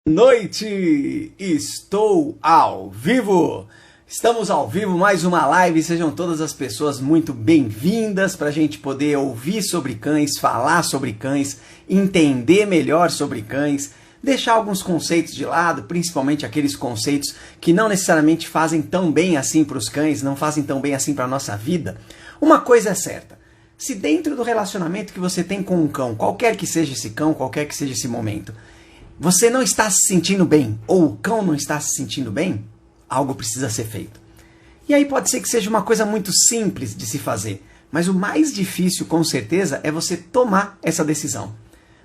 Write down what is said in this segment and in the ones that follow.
Noite! Estou ao vivo! Estamos ao vivo, mais uma live, sejam todas as pessoas muito bem-vindas para a gente poder ouvir sobre cães, falar sobre cães, entender melhor sobre cães, deixar alguns conceitos de lado, principalmente aqueles conceitos que não necessariamente fazem tão bem assim para os cães, não fazem tão bem assim para a nossa vida. Uma coisa é certa, se dentro do relacionamento que você tem com um cão, qualquer que seja esse cão, qualquer que seja esse momento, você não está se sentindo bem, ou o cão não está se sentindo bem, algo precisa ser feito. E aí pode ser que seja uma coisa muito simples de se fazer, mas o mais difícil, com certeza, é você tomar essa decisão.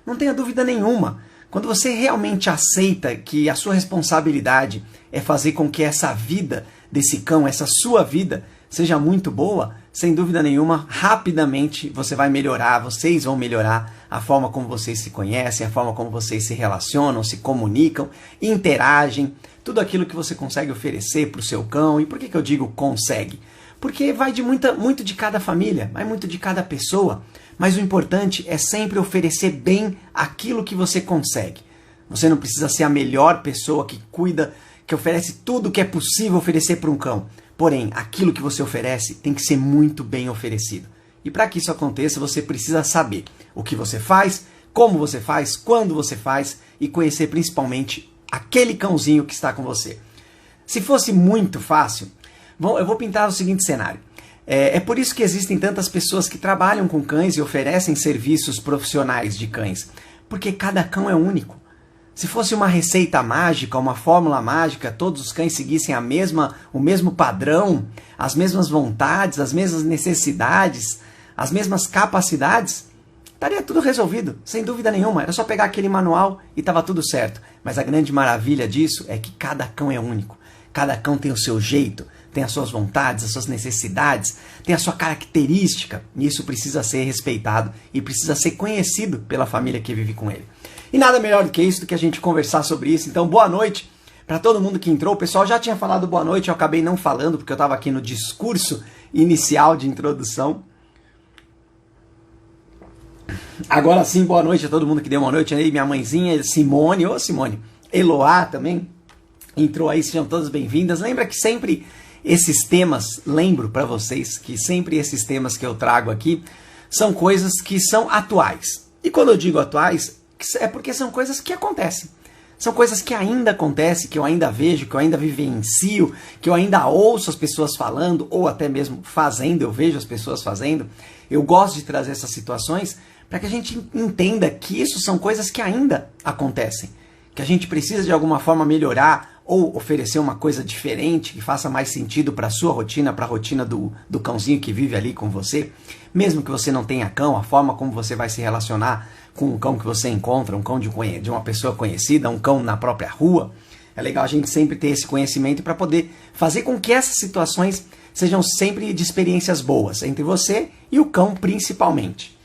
Não tenha dúvida nenhuma. Quando você realmente aceita que a sua responsabilidade é fazer com que essa vida desse cão, essa sua vida, seja muito boa, sem dúvida nenhuma, rapidamente você vai melhorar, vocês vão melhorar a forma como vocês se conhecem, a forma como vocês se relacionam, se comunicam, interagem, tudo aquilo que você consegue oferecer para o seu cão. E por que eu digo consegue? Porque vai de muito de cada família, vai muito de cada pessoa, mas o importante é sempre oferecer bem aquilo que você consegue. Você não precisa ser a melhor pessoa que cuida, que oferece tudo que é possível oferecer para um cão. Porém, aquilo que você oferece tem que ser muito bem oferecido. E para que isso aconteça, você precisa saber o que você faz, como você faz, quando você faz e conhecer principalmente aquele cãozinho que está com você. Se fosse muito fácil, eu vou pintar o seguinte cenário. É por isso que existem tantas pessoas que trabalham com cães e oferecem serviços profissionais de cães. Porque cada cão é único. Se fosse uma receita mágica, uma fórmula mágica, todos os cães seguissem o mesmo padrão, as mesmas vontades, as mesmas necessidades, as mesmas capacidades, estaria tudo resolvido, sem dúvida nenhuma. Era só pegar aquele manual e estava tudo certo. Mas a grande maravilha disso é que cada cão é único. Cada cão tem o seu jeito, tem as suas vontades, as suas necessidades, tem a sua característica. E isso precisa ser respeitado e precisa ser conhecido pela família que vive com ele. E nada melhor do que isso, do que a gente conversar sobre isso. Então, boa noite para todo mundo que entrou. O pessoal já tinha falado boa noite, eu acabei não falando porque eu estava aqui no discurso inicial de introdução. Agora sim, boa noite a todo mundo que deu uma noite aí. Minha mãezinha, Simone, Simone, Eloá também entrou aí, sejam todas bem-vindas. Lembra que sempre esses temas, lembro para vocês que sempre esses temas que eu trago aqui são coisas que são atuais. E quando eu digo atuais, é porque são coisas que acontecem. São coisas que ainda acontecem, que eu ainda vejo, que eu ainda vivencio, que eu ainda ouço as pessoas falando, ou até mesmo fazendo, eu vejo as pessoas fazendo. Eu gosto de trazer essas situações para que a gente entenda que isso são coisas que ainda acontecem. Que a gente precisa de alguma forma melhorar ou oferecer uma coisa diferente que faça mais sentido para a sua rotina, para a rotina do cãozinho que vive ali com você. Mesmo que você não tenha cão, a forma como você vai se relacionar com um cão que você encontra, um cão de uma pessoa conhecida, um cão na própria rua. É legal a gente sempre ter esse conhecimento para poder fazer com que essas situações sejam sempre de experiências boas entre você e o cão principalmente.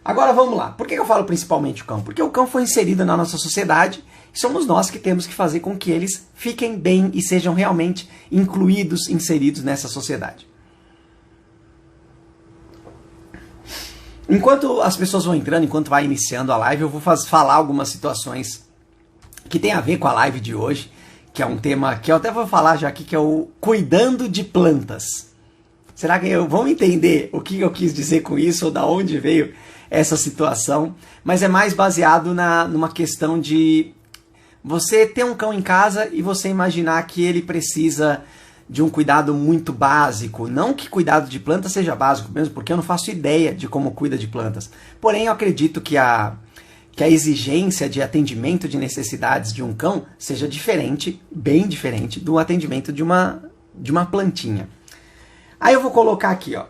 Agora vamos lá. Por que eu falo principalmente o cão? Porque o cão foi inserido na nossa sociedade e somos nós que temos que fazer com que eles fiquem bem e sejam realmente incluídos, inseridos nessa sociedade. Enquanto as pessoas vão entrando, enquanto vai iniciando a live, eu vou falar algumas situações que tem a ver com a live de hoje, que é um tema que eu até vou falar já aqui, que é o cuidando de plantas. Será que vão entender o que eu quis dizer com isso, ou da onde veio essa situação? Mas é mais baseado numa questão de você ter um cão em casa e você imaginar que ele precisa de um cuidado muito básico. Não que cuidado de plantas seja básico, mesmo porque eu não faço ideia de como cuida de plantas. Porém, eu acredito que a exigência de atendimento de necessidades de um cão seja diferente, bem diferente, do atendimento de uma plantinha. Aí eu vou colocar aqui, ó.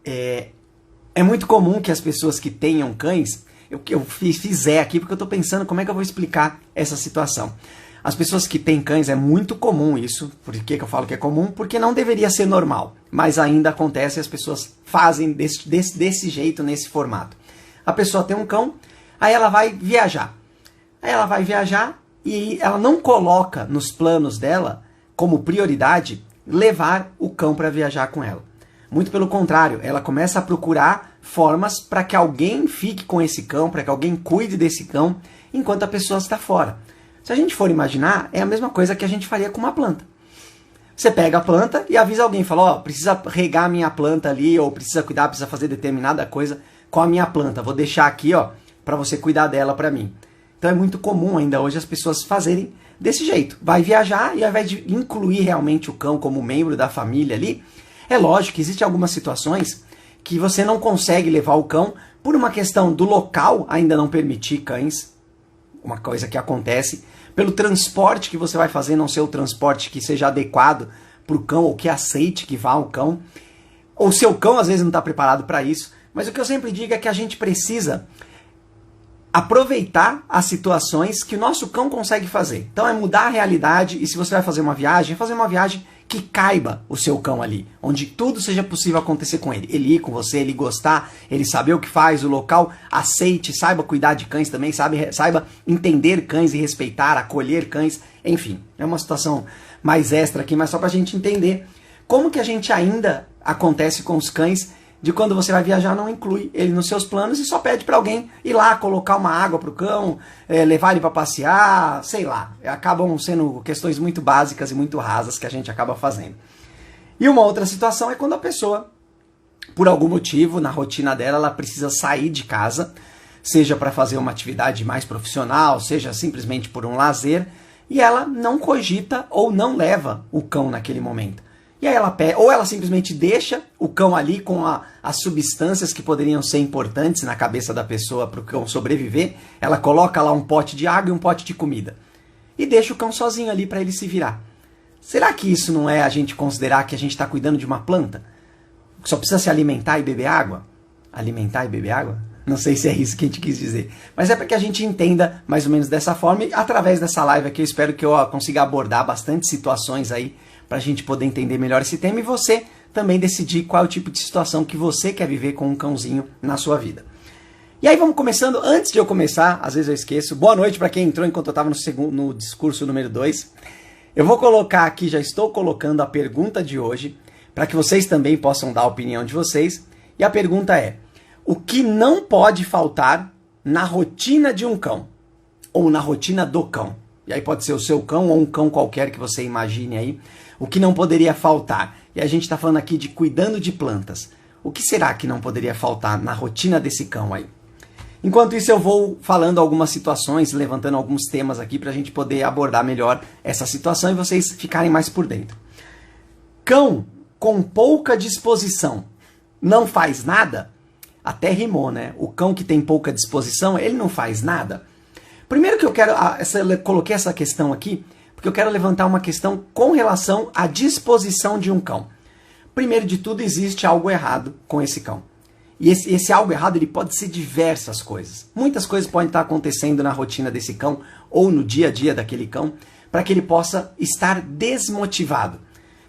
É muito comum que as pessoas que tenham cães, eu fiz aqui porque eu estou pensando como é que eu vou explicar essa situação. As pessoas que têm cães, é muito comum isso. Por que eu falo que é comum? Porque não deveria ser normal. Mas ainda acontece e as pessoas fazem desse jeito, nesse formato. A pessoa tem um cão, aí ela vai viajar. E ela não coloca nos planos dela, como prioridade, levar o cão para viajar com ela. Muito pelo contrário, ela começa a procurar formas para que alguém fique com esse cão, para que alguém cuide desse cão, enquanto a pessoa está fora. Se a gente for imaginar, é a mesma coisa que a gente faria com uma planta. Você pega a planta e avisa alguém, fala, ó, precisa regar a minha planta ali, ou precisa cuidar, precisa fazer determinada coisa com a minha planta. Vou deixar aqui, ó, para você cuidar dela para mim. Então é muito comum ainda hoje as pessoas fazerem desse jeito. Vai viajar e ao invés de incluir realmente o cão como membro da família ali, é lógico que existem algumas situações que você não consegue levar o cão por uma questão do local ainda não permitir cães, uma coisa que acontece, pelo transporte que você vai fazer não ser o transporte que seja adequado para o cão ou que aceite que vá o cão, ou seu cão às vezes não está preparado para isso, mas o que eu sempre digo é que a gente precisa aproveitar as situações que o nosso cão consegue fazer. Então é mudar a realidade e se você vai fazer uma viagem que caiba o seu cão ali, onde tudo seja possível acontecer com ele. Ele ir com você, ele gostar, ele saber o que faz, o local, aceite, saiba cuidar de cães também, saiba entender cães e respeitar, acolher cães, enfim. É uma situação mais extra aqui, mas só pra gente entender como que a gente ainda acontece com os cães de quando você vai viajar, não inclui ele nos seus planos e só pede para alguém ir lá colocar uma água para o cão, levar ele para passear, sei lá. Acabam sendo questões muito básicas e muito rasas que a gente acaba fazendo. E uma outra situação é quando a pessoa, por algum motivo, na rotina dela, ela precisa sair de casa, seja para fazer uma atividade mais profissional, seja simplesmente por um lazer, e ela não cogita ou não leva o cão naquele momento. E aí ela simplesmente deixa o cão ali com as substâncias que poderiam ser importantes na cabeça da pessoa para o cão sobreviver. Ela coloca lá um pote de água e um pote de comida. E deixa o cão sozinho ali para ele se virar. Será que isso não é a gente considerar que a gente está cuidando de uma planta? Que só precisa se alimentar e beber água? Alimentar e beber água? Não sei se é isso que a gente quis dizer. Mas é para que a gente entenda mais ou menos dessa forma. E através dessa live aqui eu espero que eu consiga abordar bastante situações aí para a gente poder entender melhor esse tema e você também decidir qual é o tipo de situação que você quer viver com um cãozinho na sua vida. E aí vamos começando. Antes de eu começar, às vezes eu esqueço, boa noite para quem entrou enquanto eu estava no discurso número 2. Eu vou colocar aqui, já estou colocando a pergunta de hoje, para que vocês também possam dar a opinião de vocês. E a pergunta é, o que não pode faltar na rotina de um cão? Ou na rotina do cão? E aí pode ser o seu cão ou um cão qualquer que você imagine aí. O que não poderia faltar? E a gente está falando aqui de cuidando de plantas. O que será que não poderia faltar na rotina desse cão aí? Enquanto isso eu vou falando algumas situações, levantando alguns temas aqui para a gente poder abordar melhor essa situação e vocês ficarem mais por dentro. Cão com pouca disposição não faz nada? Até rimou, né? O cão que tem pouca disposição, ele não faz nada. Primeiro que eu quero, coloquei essa questão aqui, porque eu quero levantar uma questão com relação à disposição de um cão. Primeiro de tudo, existe algo errado com esse cão. E esse algo errado ele pode ser diversas coisas. Muitas coisas podem estar acontecendo na rotina desse cão ou no dia a dia daquele cão para que ele possa estar desmotivado.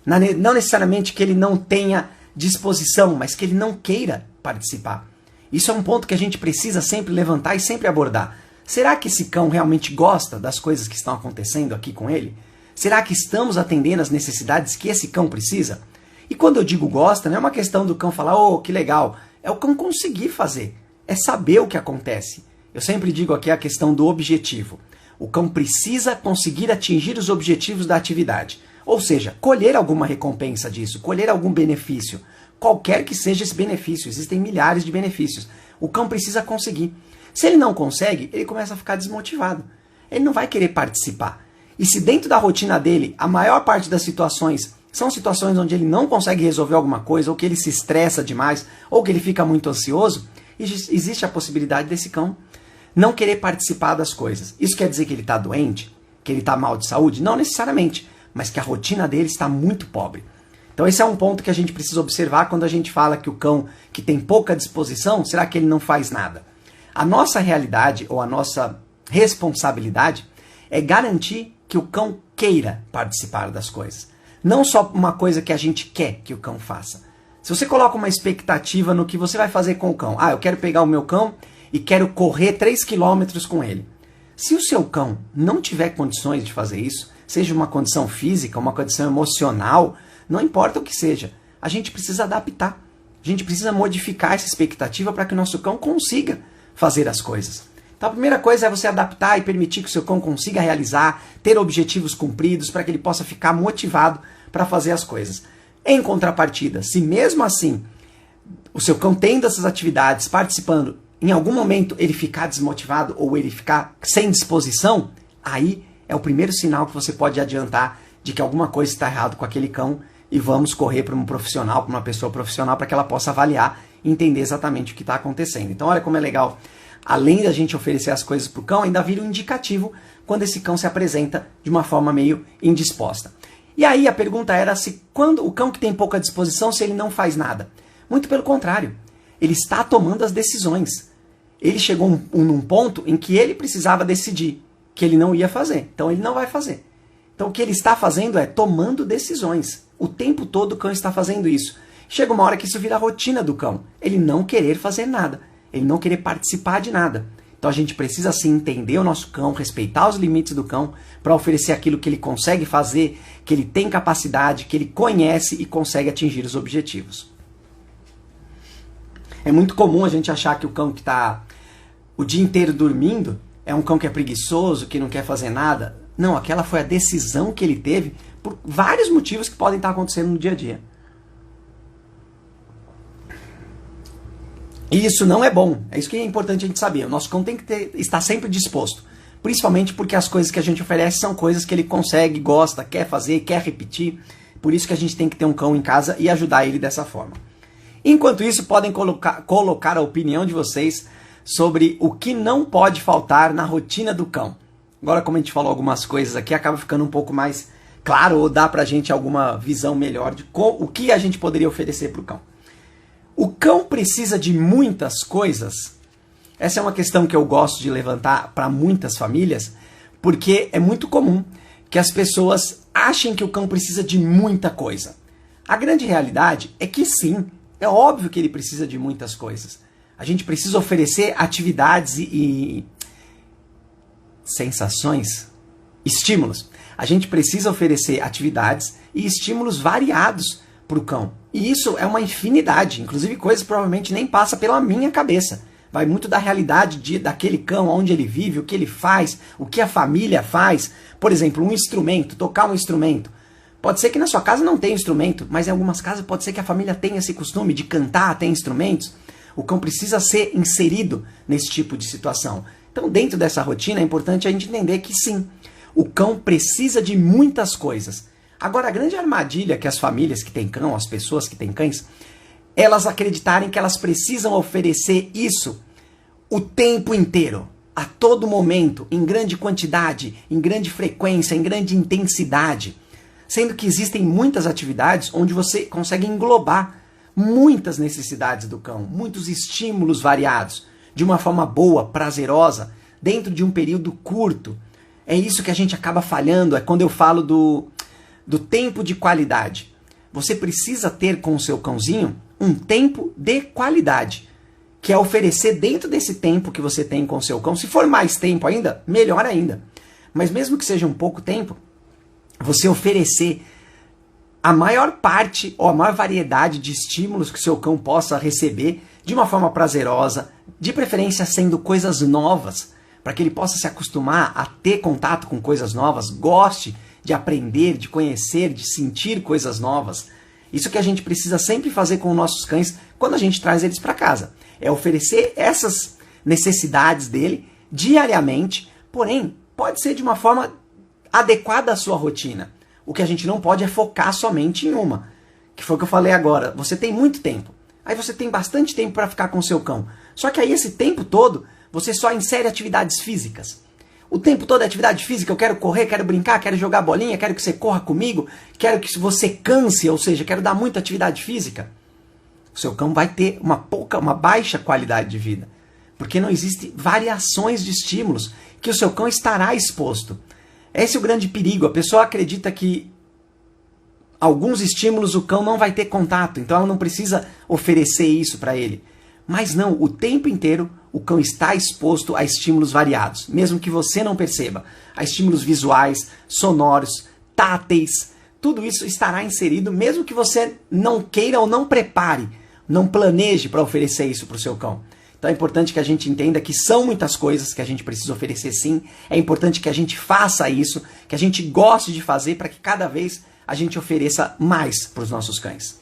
Não necessariamente que ele não tenha disposição, mas que ele não queira participar. Isso é um ponto que a gente precisa sempre levantar e sempre abordar. Será que esse cão realmente gosta das coisas que estão acontecendo aqui com ele? Será que estamos atendendo às necessidades que esse cão precisa? E quando eu digo gosta, não é uma questão do cão falar, oh, que legal. É o cão conseguir fazer. É saber o que acontece. Eu sempre digo aqui a questão do objetivo. O cão precisa conseguir atingir os objetivos da atividade. Ou seja, colher alguma recompensa disso, colher algum benefício. Qualquer que seja esse benefício, existem milhares de benefícios. O cão precisa conseguir. Se ele não consegue, ele começa a ficar desmotivado. Ele não vai querer participar. E se dentro da rotina dele, a maior parte das situações são situações onde ele não consegue resolver alguma coisa, ou que ele se estressa demais, ou que ele fica muito ansioso, existe a possibilidade desse cão não querer participar das coisas. Isso quer dizer que ele está doente? Que ele está mal de saúde? Não necessariamente, mas que a rotina dele está muito pobre. Então esse é um ponto que a gente precisa observar quando a gente fala que o cão que tem pouca disposição, será que ele não faz nada? A nossa realidade ou a nossa responsabilidade é garantir que o cão queira participar das coisas. Não só uma coisa que a gente quer que o cão faça. Se você coloca uma expectativa no que você vai fazer com o cão, eu quero pegar o meu cão e quero correr 3 km com ele. Se o seu cão não tiver condições de fazer isso, seja uma condição física, uma condição emocional, não importa o que seja, a gente precisa adaptar. A gente precisa modificar essa expectativa para que o nosso cão consiga fazer as coisas. Então Então a primeira coisa é você adaptar e permitir que o seu cão consiga realizar, ter objetivos cumpridos para que ele possa ficar motivado para fazer as coisas. Em contrapartida, se mesmo assim o seu cão tendo essas atividades, participando, em algum momento ele ficar desmotivado ou ele ficar sem disposição, aí é o primeiro sinal que você pode adiantar de que alguma coisa está errado com aquele cão e vamos correr para um profissional, para uma pessoa profissional, para que ela possa avaliar e entender exatamente o que está acontecendo. Então olha como é legal, além da gente oferecer as coisas para o cão, ainda vira um indicativo quando esse cão se apresenta de uma forma meio indisposta. E aí a pergunta era se quando o cão que tem pouca disposição, se ele não faz nada. Muito pelo contrário, ele está tomando as decisões. Ele chegou num ponto em que ele precisava decidir que ele não ia fazer, então ele não vai fazer. Então o que ele está fazendo é tomando decisões. O tempo todo o cão está fazendo isso. Chega uma hora que isso vira a rotina do cão. Ele não querer fazer nada, ele não querer participar de nada. Então a gente precisa sim entender o nosso cão, respeitar os limites do cão para oferecer aquilo que ele consegue fazer, que ele tem capacidade, que ele conhece e consegue atingir os objetivos. É muito comum a gente achar que o cão que está o dia inteiro dormindo é um cão que é preguiçoso, que não quer fazer nada. Não, aquela foi a decisão que ele teve por vários motivos que podem estar acontecendo no dia a dia. E isso não é bom. É isso que é importante a gente saber. O nosso cão tem que estar sempre disposto. Principalmente porque as coisas que a gente oferece são coisas que ele consegue, gosta, quer fazer, quer repetir. Por isso que a gente tem que ter um cão em casa e ajudar ele dessa forma. Enquanto isso, podem colocar a opinião de vocês sobre o que não pode faltar na rotina do cão. Agora, como a gente falou algumas coisas aqui, acaba ficando um pouco mais claro ou dá pra gente alguma visão melhor de o que a gente poderia oferecer para o cão. O cão precisa de muitas coisas? Essa é uma questão que eu gosto de levantar para muitas famílias, porque é muito comum que as pessoas achem que o cão precisa de muita coisa. A grande realidade é que sim, é óbvio que ele precisa de muitas coisas. A gente precisa oferecer atividades e sensações, estímulos. A gente precisa oferecer atividades e estímulos variados para o cão. E isso é uma infinidade, inclusive coisas que provavelmente nem passa pela minha cabeça. Vai muito da realidade daquele cão, onde ele vive, o que ele faz, o que a família faz. Por exemplo, um instrumento, tocar um instrumento. Pode ser que na sua casa não tenha instrumento, mas em algumas casas pode ser que a família tenha esse costume de cantar, tem instrumentos. O cão precisa ser inserido nesse tipo de situação. Então, dentro dessa rotina, é importante a gente entender que sim, o cão precisa de muitas coisas. Agora, a grande armadilha que as famílias que têm cão, as pessoas que têm cães, elas acreditarem que elas precisam oferecer isso o tempo inteiro, a todo momento, em grande quantidade, em grande frequência, em grande intensidade. Sendo que existem muitas atividades onde você consegue englobar muitas necessidades do cão, muitos estímulos variados, de uma forma boa, prazerosa, dentro de um período curto. É isso que a gente acaba falhando, é quando eu falo do tempo de qualidade. Você precisa ter com o seu cãozinho um tempo de qualidade, que é oferecer dentro desse tempo que você tem com o seu cão. Se for mais tempo ainda, melhor ainda. Mas mesmo que seja um pouco tempo, você oferecer a maior parte ou a maior variedade de estímulos que o seu cão possa receber de uma forma prazerosa, de preferência sendo coisas novas, para que ele possa se acostumar a ter contato com coisas novas, goste de aprender, de conhecer, de sentir coisas novas. Isso que a gente precisa sempre fazer com os nossos cães quando a gente traz eles para casa. É oferecer essas necessidades dele diariamente, porém, pode ser de uma forma adequada à sua rotina. O que a gente não pode é focar somente em uma. Que foi o que eu falei agora. Você tem muito tempo. Aí você tem bastante tempo para ficar com o seu cão. Só que aí esse tempo todo, você só insere atividades físicas. O tempo todo é atividade física. Eu quero correr, quero brincar, quero jogar bolinha, quero que você corra comigo, quero que você canse, ou seja, quero dar muita atividade física. O seu cão vai ter uma baixa qualidade de vida. Porque não existem variações de estímulos que o seu cão estará exposto. Esse é o grande perigo. A pessoa acredita que alguns estímulos o cão não vai ter contato, então ela não precisa oferecer isso para ele. Mas não, o tempo inteiro o cão está exposto a estímulos variados, mesmo que você não perceba. A estímulos visuais, sonoros, táteis, tudo isso estará inserido, mesmo que você não queira ou não prepare, não planeje para oferecer isso para o seu cão. Então Então é importante que a gente entenda que são muitas coisas que a gente precisa oferecer sim. É importante que a gente faça isso, que a gente goste de fazer para que cada vez a gente ofereça mais para os nossos cães.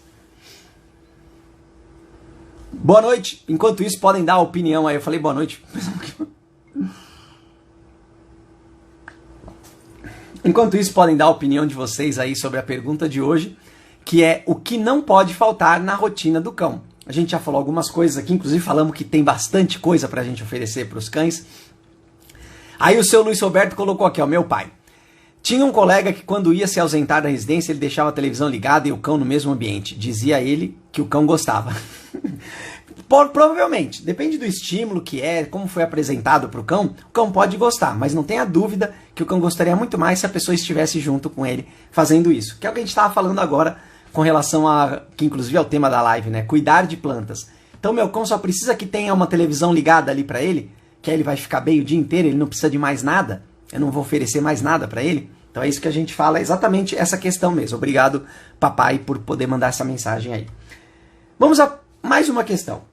Boa noite. Enquanto isso, podem dar a opinião aí. Eu falei boa noite. Enquanto isso, podem dar a opinião de vocês aí sobre a pergunta de hoje, que é o que não pode faltar na rotina do cão. A gente já falou algumas coisas aqui, inclusive falamos que tem bastante coisa pra gente oferecer pros cães. Aí o seu Luiz Roberto colocou aqui, ó, meu pai. Tinha um colega que quando ia se ausentar da residência, ele deixava a televisão ligada e o cão no mesmo ambiente. Dizia ele que o cão gostava. Provavelmente, depende do estímulo que é, como foi apresentado para o cão pode gostar, mas não tenha dúvida que o cão gostaria muito mais se a pessoa estivesse junto com ele fazendo isso, que é o que a gente estava falando agora com relação a, que inclusive é o tema da live, né, cuidar de plantas. Então meu cão só precisa que tenha uma televisão ligada ali para ele, que aí ele vai ficar bem o dia inteiro, ele não precisa de mais nada, eu não vou oferecer mais nada para ele. Então é isso que a gente fala, exatamente essa questão mesmo. Obrigado, papai, por poder mandar essa mensagem aí. Vamos a mais uma questão.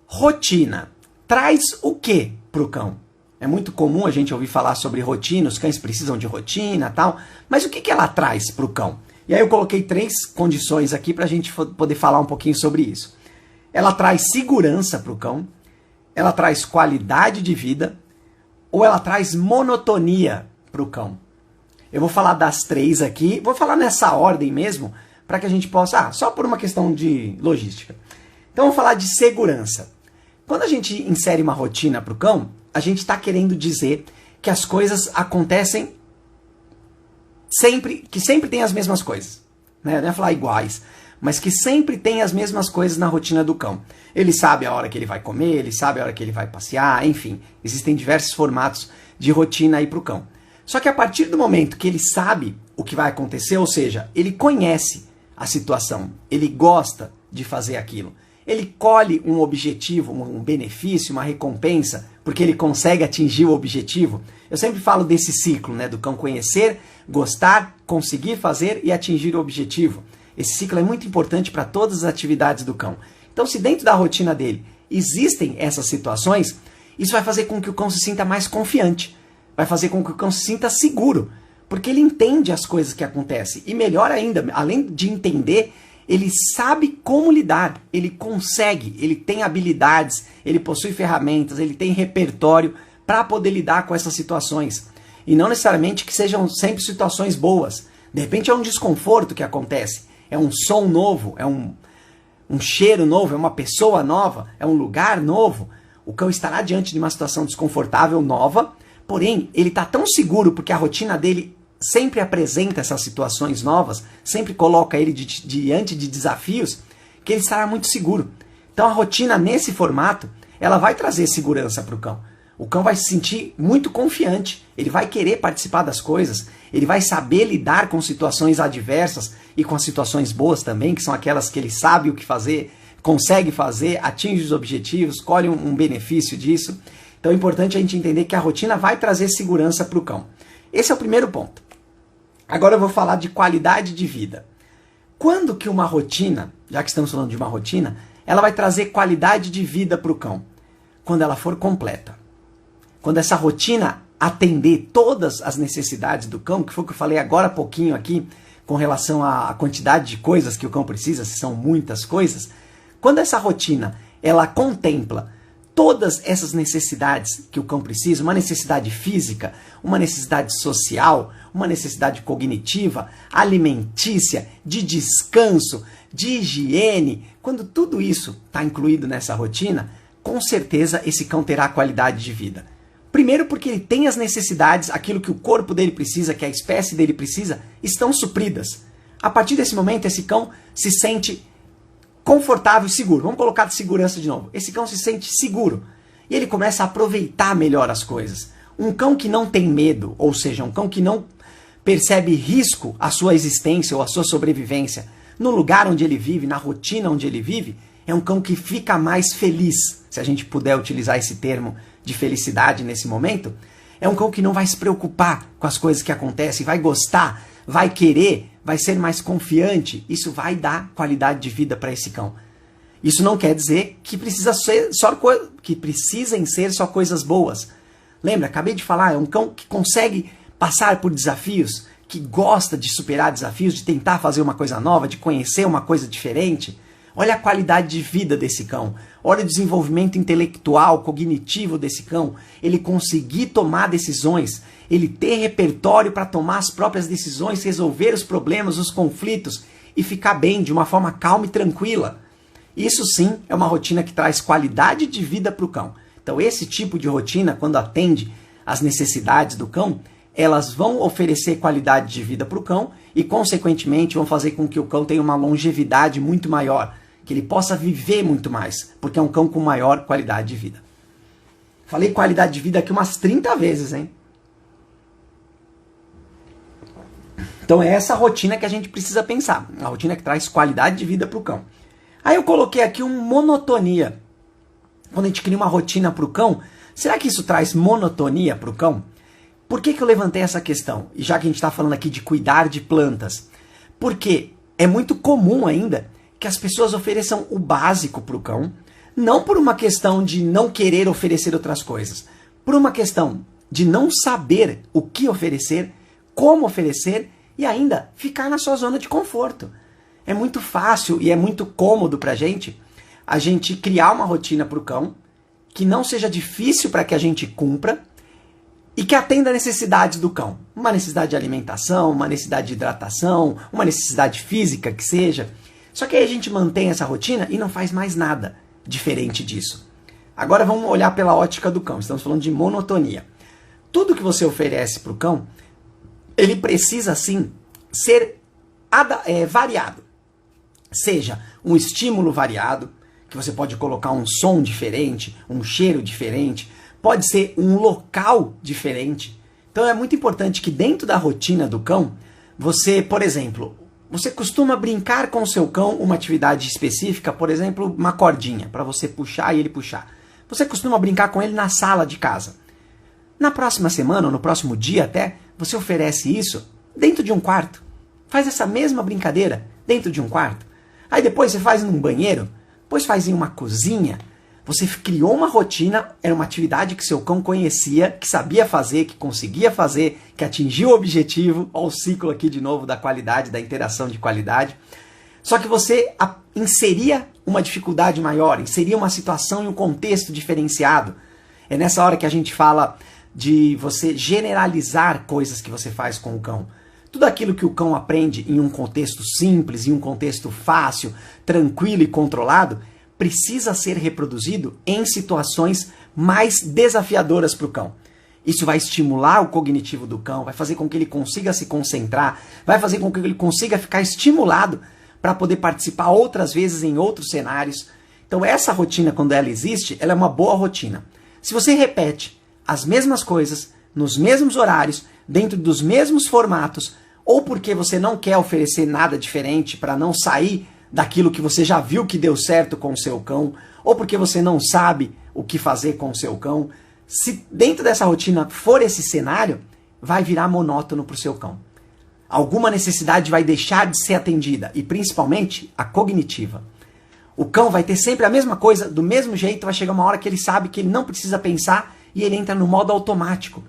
Rotina traz o que pro cão? É muito comum a gente ouvir falar sobre rotina, os cães precisam de rotina e tal, mas o que ela traz pro cão? E aí eu coloquei 3 condições aqui pra gente poder falar um pouquinho sobre isso. Ela traz segurança pro cão, ela traz qualidade de vida, ou ela traz monotonia pro cão? Eu vou falar das 3 aqui, vou falar nessa ordem mesmo, para que a gente possa, só por uma questão de logística. Então vamos falar de segurança. Quando a gente insere uma rotina para o cão, a gente está querendo dizer que as coisas acontecem sempre, que sempre tem as mesmas coisas. Né? Não é falar iguais, mas que sempre tem as mesmas coisas na rotina do cão. Ele sabe a hora que ele vai comer, ele sabe a hora que ele vai passear, enfim. Existem diversos formatos de rotina aí para o cão. Só que a partir do momento que ele sabe o que vai acontecer, ou seja, ele conhece a situação, ele gosta de fazer aquilo, ele colhe um objetivo, um benefício, uma recompensa, porque ele consegue atingir o objetivo. Eu sempre falo desse ciclo, né, do cão conhecer, gostar, conseguir fazer e atingir o objetivo. Esse ciclo é muito importante para todas as atividades do cão. Então, se dentro da rotina dele existem essas situações, isso vai fazer com que o cão se sinta mais confiante, vai fazer com que o cão se sinta seguro, porque ele entende as coisas que acontecem. E melhor ainda, além de entender, ele sabe como lidar, ele consegue, ele tem habilidades, ele possui ferramentas, ele tem repertório para poder lidar com essas situações. E não necessariamente que sejam sempre situações boas. De repente é um desconforto que acontece, é um som novo, é um cheiro novo, é uma pessoa nova, é um lugar novo. O cão estará diante de uma situação desconfortável, nova, porém ele está tão seguro porque a rotina dele sempre apresenta essas situações novas, sempre coloca ele diante de desafios, que ele estará muito seguro. Então a rotina nesse formato, ela vai trazer segurança para o cão. O cão vai se sentir muito confiante, ele vai querer participar das coisas, ele vai saber lidar com situações adversas e com as situações boas também, que são aquelas que ele sabe o que fazer, consegue fazer, atinge os objetivos, colhe um benefício disso. Então é importante a gente entender que a rotina vai trazer segurança para o cão. Esse é o primeiro ponto. Agora eu vou falar de qualidade de vida. Quando que uma rotina, já que estamos falando de uma rotina, ela vai trazer qualidade de vida para o cão? Quando ela for completa. Quando essa rotina atender todas as necessidades do cão, que foi o que eu falei agora há pouquinho aqui, com relação à quantidade de coisas que o cão precisa, se são muitas coisas, quando essa rotina ela contempla todas essas necessidades que o cão precisa, uma necessidade física, uma necessidade social, uma necessidade cognitiva, alimentícia, de descanso, de higiene, quando tudo isso está incluído nessa rotina, com certeza esse cão terá qualidade de vida. Primeiro porque ele tem as necessidades, aquilo que o corpo dele precisa, que a espécie dele precisa, estão supridas. A partir desse momento, esse cão se sente confortável e seguro. Vamos colocar de segurança de novo. Esse cão se sente seguro e ele começa a aproveitar melhor as coisas. Um cão que não tem medo, ou seja, um cão que não percebe risco à sua existência ou à sua sobrevivência no lugar onde ele vive, na rotina onde ele vive, é um cão que fica mais feliz, se a gente puder utilizar esse termo de felicidade nesse momento. É um cão que não vai se preocupar com as coisas que acontecem, vai gostar, vai querer, vai ser mais confiante. Isso vai dar qualidade de vida para esse cão. Isso não quer dizer que que precisem ser só coisas boas. Lembra, acabei de falar, é um cão que consegue passar por desafios, que gosta de superar desafios, de tentar fazer uma coisa nova, de conhecer uma coisa diferente. Olha a qualidade de vida desse cão. Olha o desenvolvimento intelectual, cognitivo desse cão. Ele conseguir tomar decisões, ele ter repertório para tomar as próprias decisões, resolver os problemas, os conflitos e ficar bem de uma forma calma e tranquila. Isso sim é uma rotina que traz qualidade de vida para o cão. Então esse tipo de rotina, quando atende às necessidades do cão, elas vão oferecer qualidade de vida para o cão e, consequentemente, vão fazer com que o cão tenha uma longevidade muito maior, que ele possa viver muito mais, porque é um cão com maior qualidade de vida. Falei qualidade de vida aqui umas 30 vezes, hein? Então é essa rotina que a gente precisa pensar, a rotina que traz qualidade de vida para o cão. Aí eu coloquei aqui um monotonia. Quando a gente cria uma rotina para o cão, será que isso traz monotonia para o cão? Por que eu levantei essa questão? E já que a gente está falando aqui de cuidar de plantas. Porque é muito comum ainda que as pessoas ofereçam o básico para o cão, não por uma questão de não querer oferecer outras coisas, por uma questão de não saber o que oferecer, como oferecer e ainda ficar na sua zona de conforto. É muito fácil e é muito cômodo para a gente criar uma rotina para o cão que não seja difícil para que a gente cumpra e que atenda às necessidades do cão. Uma necessidade de alimentação, uma necessidade de hidratação, uma necessidade física que seja. Só que aí a gente mantém essa rotina e não faz mais nada diferente disso. Agora vamos olhar pela ótica do cão. Estamos falando de monotonia. Tudo que você oferece para o cão, ele precisa sim ser variado. Seja um estímulo variado, que você pode colocar um som diferente, um cheiro diferente, pode ser um local diferente. Então é muito importante que dentro da rotina do cão, você, por exemplo, você costuma brincar com o seu cão uma atividade específica, por exemplo, uma cordinha, para você puxar e ele puxar. Você costuma brincar com ele na sala de casa. Na próxima semana, ou no próximo dia até, você oferece isso dentro de um quarto. Faz essa mesma brincadeira dentro de um quarto. Aí depois você faz num banheiro, depois faz em uma cozinha. Você criou uma rotina, era uma atividade que seu cão conhecia, que sabia fazer, que conseguia fazer, que atingiu o objetivo. Olha o ciclo aqui de novo da qualidade, da interação de qualidade. Só que você inseria uma dificuldade maior, inseria uma situação e um contexto diferenciado. É nessa hora que a gente fala de você generalizar coisas que você faz com o cão. Tudo aquilo que o cão aprende em um contexto simples, em um contexto fácil, tranquilo e controlado, precisa ser reproduzido em situações mais desafiadoras para o cão. Isso vai estimular o cognitivo do cão, vai fazer com que ele consiga se concentrar, vai fazer com que ele consiga ficar estimulado para poder participar outras vezes em outros cenários. Então essa rotina, quando ela existe, ela é uma boa rotina. Se você repete as mesmas coisas, nos mesmos horários, dentro dos mesmos formatos, ou porque você não quer oferecer nada diferente para não sair daquilo que você já viu que deu certo com o seu cão, ou porque você não sabe o que fazer com o seu cão, se dentro dessa rotina for esse cenário, vai virar monótono para o seu cão. Alguma necessidade vai deixar de ser atendida, e principalmente a cognitiva. O cão vai ter sempre a mesma coisa, do mesmo jeito, vai chegar uma hora que ele sabe que ele não precisa pensar e ele entra no modo automático.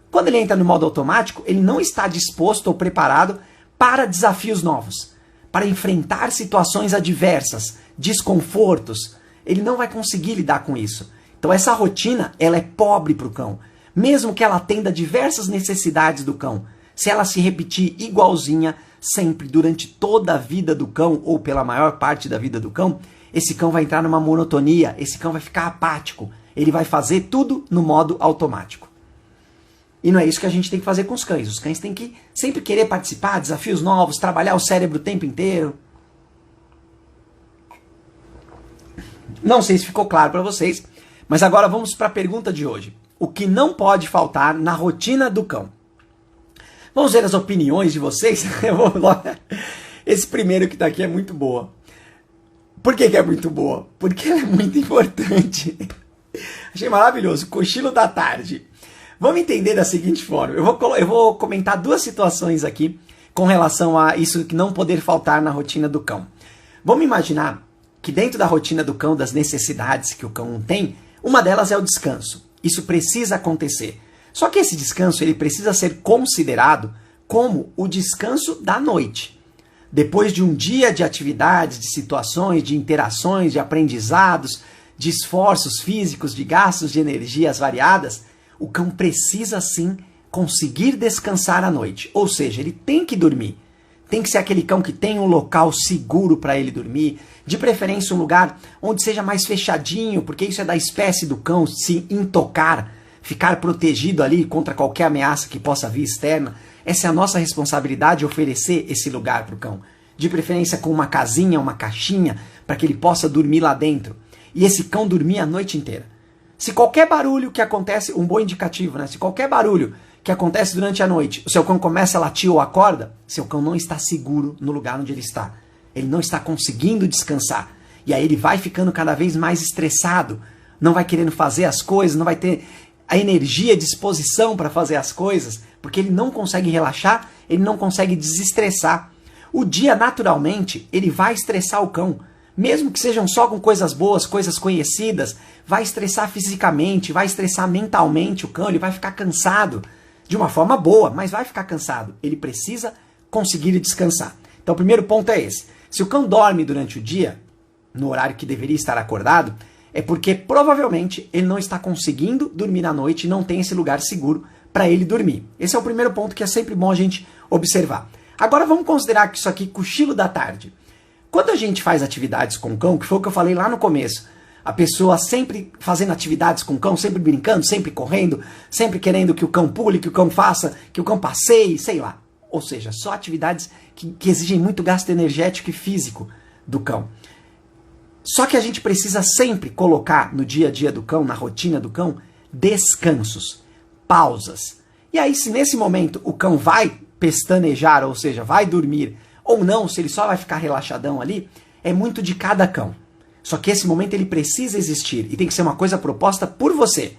Quando ele entra no modo automático, ele não está disposto ou preparado para desafios novos, para enfrentar situações adversas, desconfortos. Ele não vai conseguir lidar com isso. Então essa rotina, ela é pobre para o cão. Mesmo que ela atenda diversas necessidades do cão, se ela se repetir igualzinha sempre durante toda a vida do cão, ou pela maior parte da vida do cão, esse cão vai entrar numa monotonia, esse cão vai ficar apático, ele vai fazer tudo no modo automático. E não é isso que a gente tem que fazer com os cães. Os cães têm que sempre querer participar, desafios novos, trabalhar o cérebro o tempo inteiro. Não sei se ficou claro para vocês, mas agora vamos para a pergunta de hoje. O que não pode faltar na rotina do cão? Vamos ver as opiniões de vocês? Esse primeiro que está aqui é muito boa. Por que é muito boa? Porque ela é muito importante. Achei maravilhoso. Cochilo da tarde. Vamos entender da seguinte forma. Eu vou comentar duas situações aqui com relação a isso que não poder faltar na rotina do cão. Vamos imaginar que dentro da rotina do cão, das necessidades que o cão tem, uma delas é o descanso. Isso precisa acontecer. Só que esse descanso ele precisa ser considerado como o descanso da noite. Depois de um dia de atividades, de situações, de interações, de aprendizados, de esforços físicos, de gastos de energias variadas, o cão precisa sim conseguir descansar à noite. Ou seja, ele tem que dormir. Tem que ser aquele cão que tem um local seguro para ele dormir, de preferência um lugar onde seja mais fechadinho, porque isso é da espécie do cão se intocar, ficar protegido ali contra qualquer ameaça que possa vir externa. Essa é a nossa responsabilidade, oferecer esse lugar para o cão. De preferência com uma casinha, uma caixinha, para que ele possa dormir lá dentro. E esse cão dormir a noite inteira. Se qualquer barulho que acontece, um bom indicativo, né? Se qualquer barulho que acontece durante a noite, o seu cão começa a latir ou acorda, seu cão não está seguro no lugar onde ele está. Ele não está conseguindo descansar. E aí ele vai ficando cada vez mais estressado, não vai querendo fazer as coisas, não vai ter a energia, a disposição para fazer as coisas, porque ele não consegue relaxar, ele não consegue desestressar. O dia, naturalmente, ele vai estressar o cão. Mesmo que sejam só com coisas boas, coisas conhecidas, vai estressar fisicamente, vai estressar mentalmente o cão, ele vai ficar cansado. De uma forma boa, mas vai ficar cansado. Ele precisa conseguir descansar. Então o primeiro ponto é esse. Se o cão dorme durante o dia, no horário que deveria estar acordado, é porque provavelmente ele não está conseguindo dormir à noite e não tem esse lugar seguro para ele dormir. Esse é o primeiro ponto que é sempre bom a gente observar. Agora vamos considerar que isso aqui, cochilo da tarde. Quando a gente faz atividades com o cão, que foi o que eu falei lá no começo, a pessoa sempre fazendo atividades com o cão, sempre brincando, sempre correndo, sempre querendo que o cão pule, que o cão faça, que o cão passeie, sei lá. Ou seja, só atividades que exigem muito gasto energético e físico do cão. Só que a gente precisa sempre colocar no dia a dia do cão, na rotina do cão, descansos, pausas. E aí, se nesse momento o cão vai pestanejar, ou seja, vai dormir, ou não, se ele só vai ficar relaxadão ali, é muito de cada cão. Só que esse momento ele precisa existir e tem que ser uma coisa proposta por você.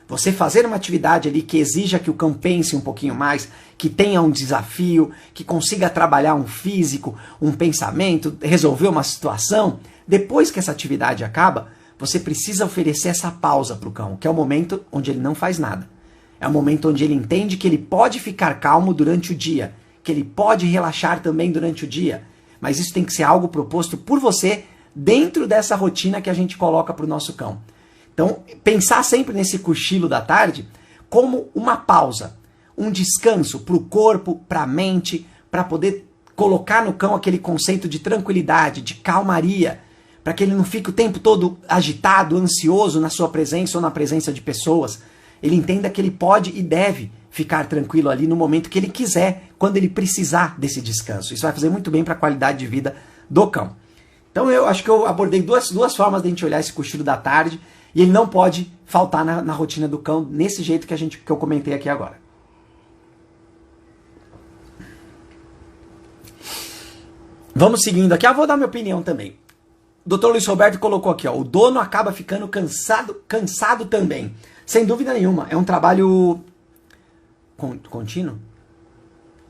Você fazer uma atividade ali que exija que o cão pense um pouquinho mais, que tenha um desafio, que consiga trabalhar um físico, um pensamento, resolver uma situação. Depois que essa atividade acaba, você precisa oferecer essa pausa para o cão, que é o momento onde ele não faz nada. É o momento onde ele entende que ele pode ficar calmo durante o dia, que ele pode relaxar também durante o dia. Mas isso tem que ser algo proposto por você dentro dessa rotina que a gente coloca para o nosso cão. Então, pensar sempre nesse cochilo da tarde como uma pausa, um descanso para o corpo, para a mente, para poder colocar no cão aquele conceito de tranquilidade, de calmaria, para que ele não fique o tempo todo agitado, ansioso na sua presença ou na presença de pessoas. Ele entenda que ele pode e deve ficar tranquilo ali no momento que ele quiser, quando ele precisar desse descanso. Isso vai fazer muito bem para a qualidade de vida do cão. Então eu acho que eu abordei duas formas de a gente olhar esse cochilo da tarde, e ele não pode faltar na rotina do cão nesse jeito que eu comentei aqui agora. Vamos seguindo aqui. Vou dar minha opinião também. O Dr. Luiz Roberto colocou aqui, o dono acaba ficando cansado também. Sem dúvida nenhuma. É um trabalho contínuo?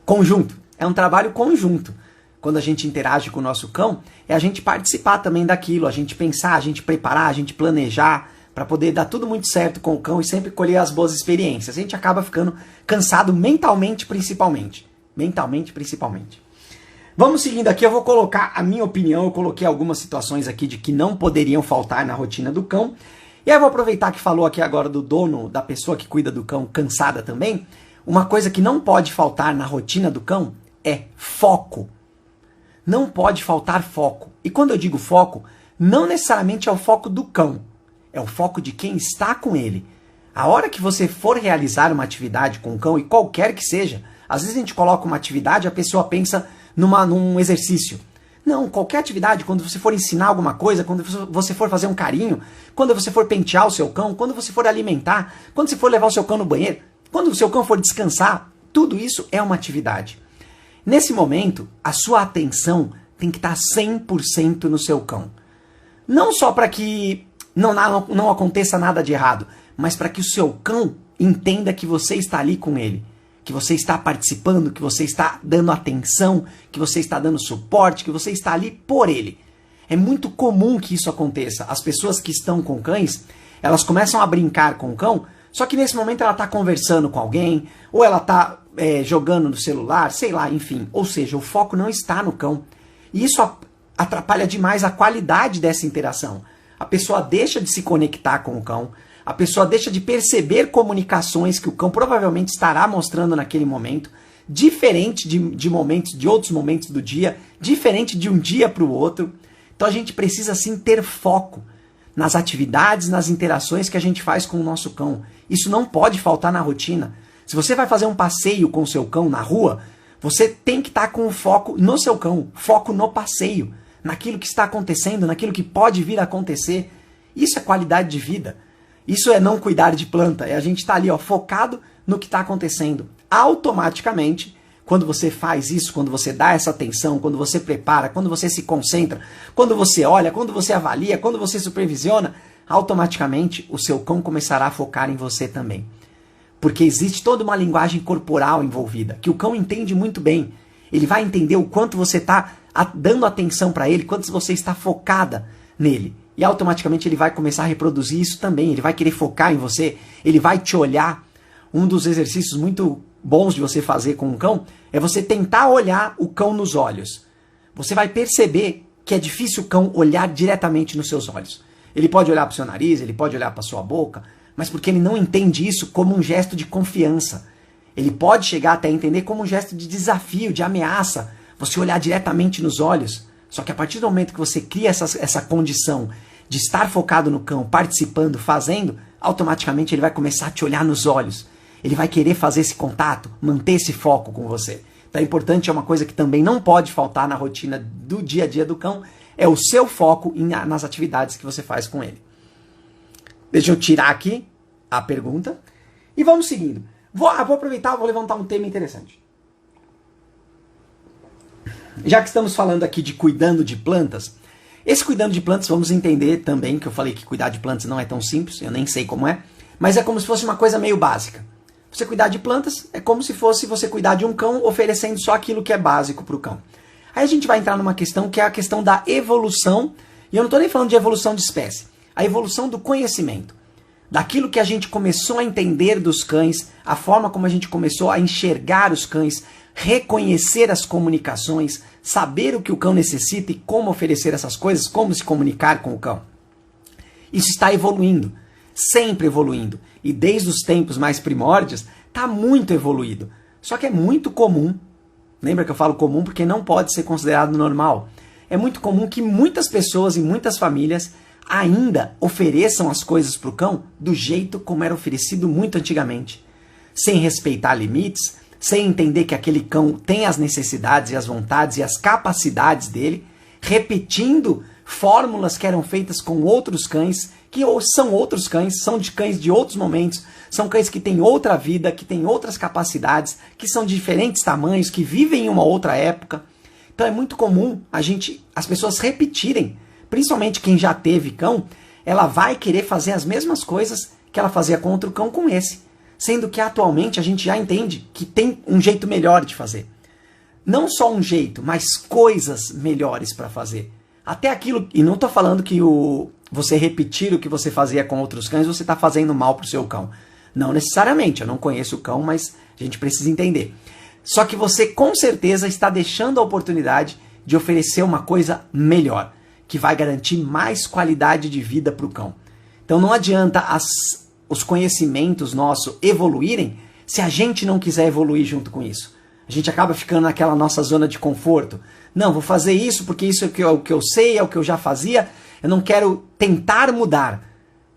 Conjunto. É um trabalho conjunto. Quando a gente interage com o nosso cão, é a gente participar também daquilo, a gente pensar, a gente preparar, a gente planejar, para poder dar tudo muito certo com o cão e sempre colher as boas experiências. A gente acaba ficando cansado mentalmente, principalmente. Mentalmente, principalmente. Vamos seguindo aqui, eu vou colocar a minha opinião, eu coloquei algumas situações aqui de que não poderiam faltar na rotina do cão. E aí eu vou aproveitar que falou aqui agora do dono, da pessoa que cuida do cão, cansada também. Uma coisa que não pode faltar na rotina do cão é foco. Não pode faltar foco. E quando eu digo foco, não necessariamente é o foco do cão. É o foco de quem está com ele. A hora que você for realizar uma atividade com o cão, e qualquer que seja, às vezes a gente coloca uma atividade e a pessoa pensa num exercício. Não, qualquer atividade, quando você for ensinar alguma coisa, quando você for fazer um carinho, quando você for pentear o seu cão, quando você for alimentar, quando você for levar o seu cão no banheiro, quando o seu cão for descansar, tudo isso é uma atividade. Nesse momento, a sua atenção tem que estar 100% no seu cão. Não só para que não aconteça nada de errado, mas para que o seu cão entenda que você está ali com ele, que você está participando, que você está dando atenção, que você está dando suporte, que você está ali por ele. É muito comum que isso aconteça. As pessoas que estão com cães, elas começam a brincar com o cão, só que nesse momento ela está conversando com alguém, ou ela está jogando no celular, sei lá, enfim. Ou seja, o foco não está no cão. E isso atrapalha demais a qualidade dessa interação. A pessoa deixa de se conectar com o cão, a pessoa deixa de perceber comunicações que o cão provavelmente estará mostrando naquele momento, diferente de outros momentos do dia, diferente de um dia para o outro. Então a gente precisa sim ter foco nas atividades, nas interações que a gente faz com o nosso cão. Isso não pode faltar na rotina. Se você vai fazer um passeio com o seu cão na rua, você tem que estar com o foco no seu cão, foco no passeio, naquilo que está acontecendo, naquilo que pode vir a acontecer. Isso é qualidade de vida. Isso é não cuidar de planta. É a gente estar ali, focado no que está acontecendo. Automaticamente, quando você faz isso, quando você dá essa atenção, quando você prepara, quando você se concentra, quando você olha, quando você avalia, quando você supervisiona, automaticamente o seu cão começará a focar em você também. Porque existe toda uma linguagem corporal envolvida, que o cão entende muito bem. Ele vai entender o quanto você está dando atenção para ele, quanto você está focada nele. E automaticamente ele vai começar a reproduzir isso também. Ele vai querer focar em você, ele vai te olhar. Um dos exercícios muito bons de você fazer com um cão é você tentar olhar o cão nos olhos. Você vai perceber que é difícil o cão olhar diretamente nos seus olhos. Ele pode olhar para o seu nariz, ele pode olhar para a sua boca, mas porque ele não entende isso como um gesto de confiança. Ele pode chegar até a entender como um gesto de desafio, de ameaça, você olhar diretamente nos olhos. Só que a partir do momento que você cria essa condição de estar focado no cão, participando, fazendo, automaticamente ele vai começar a te olhar nos olhos. Ele vai querer fazer esse contato, manter esse foco com você. Então é importante, é uma coisa que também não pode faltar na rotina do dia a dia do cão, é o seu foco nas atividades que você faz com ele. Deixa eu tirar aqui a pergunta e vamos seguindo. Vou aproveitar, vou levantar um tema interessante. Já que estamos falando aqui de cuidando de plantas, esse cuidando de plantas, vamos entender também, que eu falei que cuidar de plantas não é tão simples, eu nem sei como é, mas é como se fosse uma coisa meio básica. Você cuidar de plantas é como se fosse você cuidar de um cão oferecendo só aquilo que é básico para o cão. Aí a gente vai entrar numa questão que é a questão da evolução, e eu não estou nem falando de evolução de espécie, a evolução do conhecimento. Daquilo que a gente começou a entender dos cães, a forma como a gente começou a enxergar os cães, reconhecer as comunicações, saber o que o cão necessita e como oferecer essas coisas, como se comunicar com o cão. Isso está evoluindo, sempre evoluindo. E desde os tempos mais primórdios, está muito evoluído. Só que é muito comum, lembra que eu falo comum porque não pode ser considerado normal. É muito comum que muitas pessoas e muitas famílias ainda ofereçam as coisas para o cão do jeito como era oferecido muito antigamente. Sem respeitar limites, sem entender que aquele cão tem as necessidades e as vontades e as capacidades dele, repetindo fórmulas que eram feitas com outros cães, que são outros cães, são de cães de outros momentos, são cães que têm outra vida, que têm outras capacidades, que são de diferentes tamanhos, que vivem em uma outra época. Então é muito comum as pessoas repetirem, principalmente quem já teve cão, ela vai querer fazer as mesmas coisas que ela fazia com outro cão com esse. Sendo que atualmente a gente já entende que tem um jeito melhor de fazer. Não só um jeito, mas coisas melhores para fazer. Até aquilo, e não estou falando que você repetir o que você fazia com outros cães, você está fazendo mal para o seu cão. Não necessariamente, eu não conheço o cão, mas a gente precisa entender. Só que você com certeza está deixando a oportunidade de oferecer uma coisa melhor, que vai garantir mais qualidade de vida para o cão. Então não adianta os conhecimentos nossos evoluírem se a gente não quiser evoluir junto com isso. A gente acaba ficando naquela nossa zona de conforto. Não, vou fazer isso porque isso é o que eu sei, é o que eu já fazia, eu não quero tentar mudar.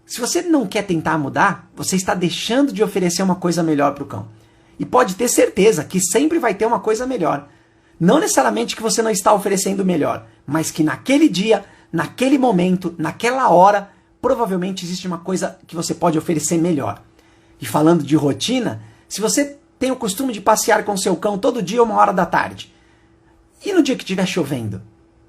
Se você não quer tentar mudar, você está deixando de oferecer uma coisa melhor para o cão. E pode ter certeza que sempre vai ter uma coisa melhor. Não necessariamente que você não está oferecendo melhor, mas que naquele dia, naquele momento, naquela hora, provavelmente existe uma coisa que você pode oferecer melhor. E falando de rotina, se você tem o costume de passear com seu cão todo dia 13h, e no dia que estiver chovendo,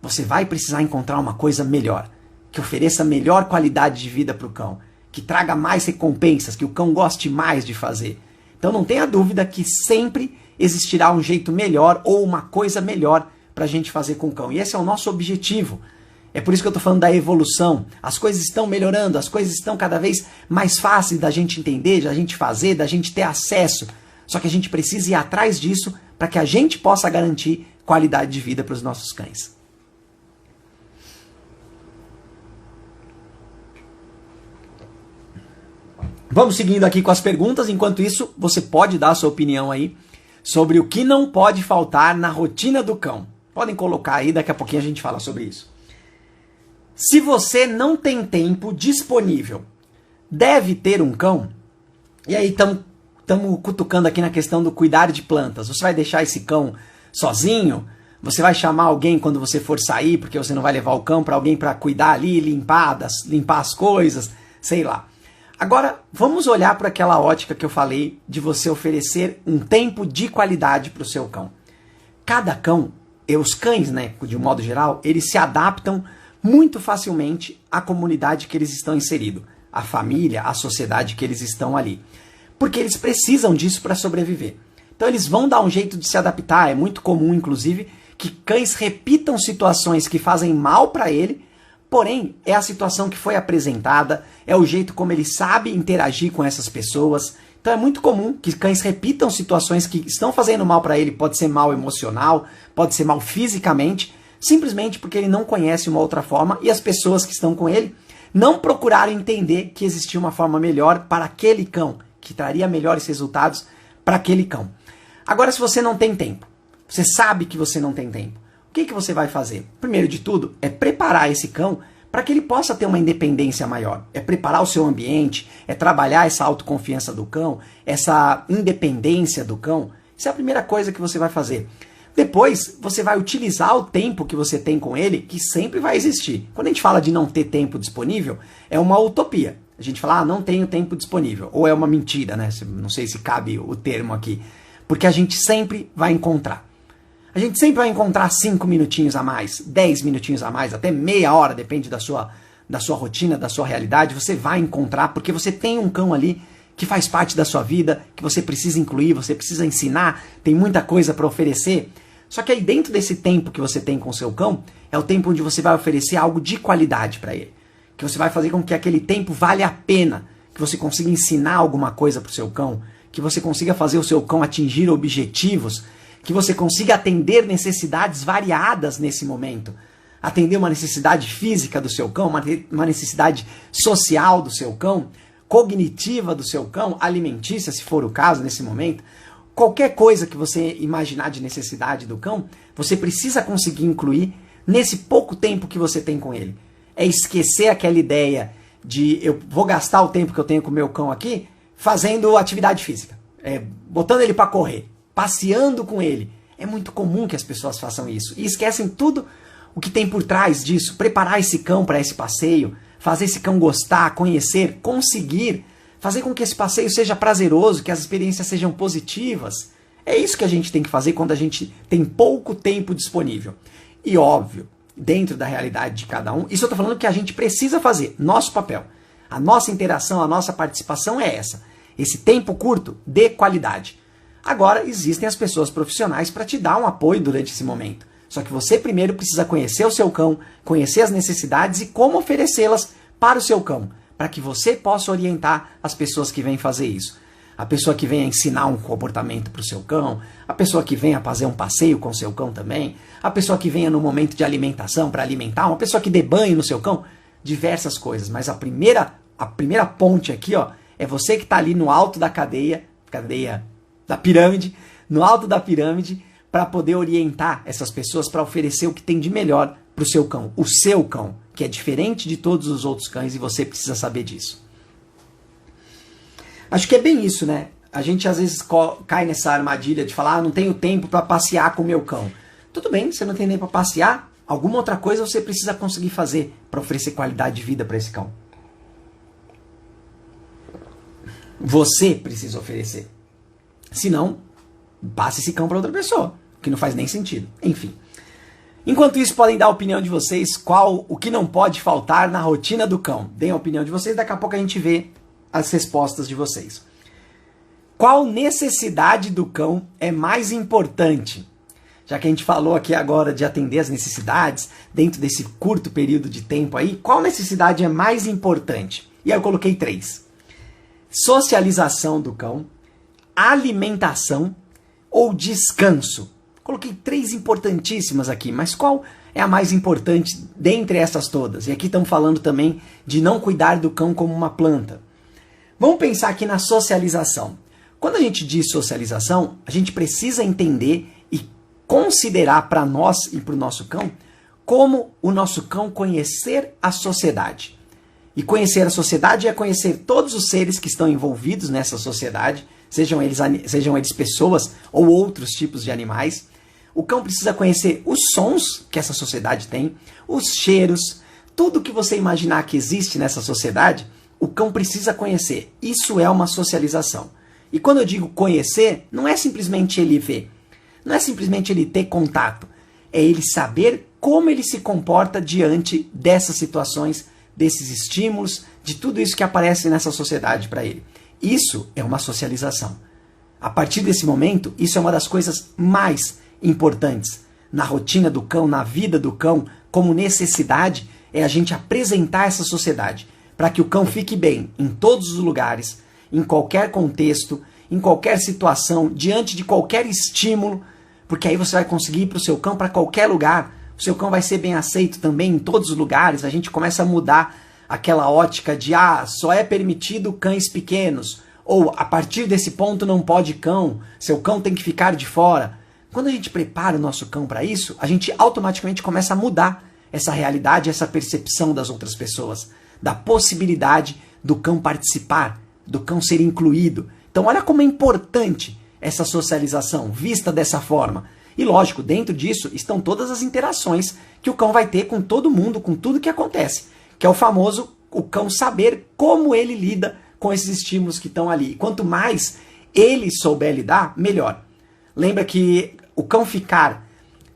você vai precisar encontrar uma coisa melhor, que ofereça melhor qualidade de vida para o cão, que traga mais recompensas, que o cão goste mais de fazer. Então não tenha dúvida que sempre existirá um jeito melhor ou uma coisa melhor para a gente fazer com o cão. E esse é o nosso objetivo. É por isso que eu estou falando da evolução. As coisas estão melhorando, as coisas estão cada vez mais fáceis da gente entender, da gente fazer, da gente ter acesso. Só que a gente precisa ir atrás disso para que a gente possa garantir qualidade de vida para os nossos cães. Vamos seguindo aqui com as perguntas. Enquanto isso, você pode dar a sua opinião aí sobre o que não pode faltar na rotina do cão. Podem colocar aí, daqui a pouquinho a gente fala sobre isso. Se você não tem tempo disponível, deve ter um cão? E aí estamos cutucando aqui na questão do cuidar de plantas. Você vai deixar esse cão sozinho? Você vai chamar alguém quando você for sair, porque você não vai levar o cão para alguém para cuidar ali, limpar as coisas, sei lá. Agora, vamos olhar para aquela ótica que eu falei de você oferecer um tempo de qualidade para o seu cão. Cada cão, os cães, né, de um modo geral, eles se adaptam muito facilmente à comunidade que eles estão inseridos, à família, à sociedade que eles estão ali. Porque eles precisam disso para sobreviver. Então eles vão dar um jeito de se adaptar. É muito comum, inclusive, que cães repitam situações que fazem mal para ele, porém é a situação que foi apresentada, é o jeito como ele sabe interagir com essas pessoas. Então é muito comum que cães repitam situações que estão fazendo mal para ele, pode ser mal emocional, pode ser mal fisicamente, simplesmente porque ele não conhece uma outra forma e as pessoas que estão com ele não procuraram entender que existia uma forma melhor para aquele cão, que traria melhores resultados para aquele cão. Agora, se você não tem tempo, você sabe que você não tem tempo, o que você vai fazer? Primeiro de tudo, é preparar esse cão para que ele possa ter uma independência maior. É preparar o seu ambiente, é trabalhar essa autoconfiança do cão, essa independência do cão. Isso é a primeira coisa que você vai fazer. Depois, você vai utilizar o tempo que você tem com ele, que sempre vai existir. Quando a gente fala de não ter tempo disponível, é uma utopia. A gente fala, não tenho tempo disponível. Ou é uma mentira, né? Não sei se cabe o termo aqui. Porque a gente sempre vai encontrar. A gente sempre vai encontrar 5 minutinhos a mais, 10 minutinhos a mais, até meia hora, depende da sua rotina, da sua realidade. Você vai encontrar, porque você tem um cão ali que faz parte da sua vida, que você precisa incluir, você precisa ensinar, tem muita coisa para oferecer. Só que aí dentro desse tempo que você tem com o seu cão, é o tempo onde você vai oferecer algo de qualidade para ele. Que você vai fazer com que aquele tempo valha a pena, que você consiga ensinar alguma coisa para o seu cão, que você consiga fazer o seu cão atingir objetivos, que você consiga atender necessidades variadas nesse momento. Atender uma necessidade física do seu cão, uma necessidade social do seu cão, cognitiva do seu cão, alimentícia, se for o caso nesse momento. Qualquer coisa que você imaginar de necessidade do cão, você precisa conseguir incluir nesse pouco tempo que você tem com ele. É esquecer aquela ideia de eu vou gastar o tempo que eu tenho com o meu cão aqui fazendo atividade física, botando ele para correr, passeando com ele. É muito comum que as pessoas façam isso e esquecem tudo o que tem por trás disso. Preparar esse cão para esse passeio, fazer esse cão gostar, conhecer, conseguir fazer com que esse passeio seja prazeroso, que as experiências sejam positivas. É isso que a gente tem que fazer quando a gente tem pouco tempo disponível. E óbvio, dentro da realidade de cada um, isso eu estou falando que a gente precisa fazer, nosso papel. A nossa interação, a nossa participação é essa. Esse tempo curto, de qualidade. Agora, existem as pessoas profissionais para te dar um apoio durante esse momento. Só que você primeiro precisa conhecer o seu cão, conhecer as necessidades e como oferecê-las para o seu cão, para que você possa orientar as pessoas que vêm fazer isso. A pessoa que vem ensinar um comportamento para o seu cão, a pessoa que vem a fazer um passeio com o seu cão também, a pessoa que venha no momento de alimentação para alimentar, uma pessoa que dê banho no seu cão, diversas coisas. Mas a primeira ponte aqui, ó, é você que está ali no alto da cadeia da pirâmide, no alto da pirâmide, para poder orientar essas pessoas para oferecer o que tem de melhor para o seu cão, que é diferente de todos os outros cães e você precisa saber disso. Acho que é bem isso, né? A gente às vezes cai nessa armadilha de falar, não tenho tempo para passear com o meu cão. Tudo bem, você não tem nem para passear, alguma outra coisa você precisa conseguir fazer para oferecer qualidade de vida para esse cão. Você precisa oferecer. Senão, passa esse cão para outra pessoa, que não faz nem sentido. Enfim. Enquanto isso, podem dar a opinião de vocês, o que não pode faltar na rotina do cão. Deem a opinião de vocês, daqui a pouco a gente vê as respostas de vocês. Qual necessidade do cão é mais importante? Já que a gente falou aqui agora de atender as necessidades dentro desse curto período de tempo aí, qual necessidade é mais importante? E aí eu coloquei 3. Socialização do cão, alimentação ou descanso. Coloquei 3 importantíssimas aqui, mas qual é a mais importante dentre essas todas? E aqui estamos falando também de não cuidar do cão como uma planta. Vamos pensar aqui na socialização. Quando a gente diz socialização, a gente precisa entender e considerar para nós e para o nosso cão como o nosso cão conhecer a sociedade. E conhecer a sociedade é conhecer todos os seres que estão envolvidos nessa sociedade, sejam eles pessoas ou outros tipos de animais. O cão precisa conhecer os sons que essa sociedade tem, os cheiros, tudo que você imaginar que existe nessa sociedade, o cão precisa conhecer. Isso é uma socialização. E quando eu digo conhecer, não é simplesmente ele ver, não é simplesmente ele ter contato, é ele saber como ele se comporta diante dessas situações, desses estímulos, de tudo isso que aparece nessa sociedade para ele. Isso é uma socialização. A partir desse momento, isso é uma das coisas mais importantes na rotina do cão, na vida do cão, como necessidade, é a gente apresentar essa sociedade para que o cão fique bem em todos os lugares, em qualquer contexto, em qualquer situação, diante de qualquer estímulo, porque aí você vai conseguir ir para o seu cão para qualquer lugar. O seu cão vai ser bem aceito também em todos os lugares. A gente começa a mudar aquela ótica de só é permitido cães pequenos, ou a partir desse ponto não pode cão, seu cão tem que ficar de fora. Quando a gente prepara o nosso cão para isso, a gente automaticamente começa a mudar essa realidade, essa percepção das outras pessoas, da possibilidade do cão participar, do cão ser incluído. Então olha como é importante essa socialização, vista dessa forma. E lógico, dentro disso estão todas as interações que o cão vai ter com todo mundo, com tudo que acontece, que é o famoso o cão saber como ele lida com esses estímulos que estão ali. E quanto mais ele souber lidar, melhor. Lembra que o cão ficar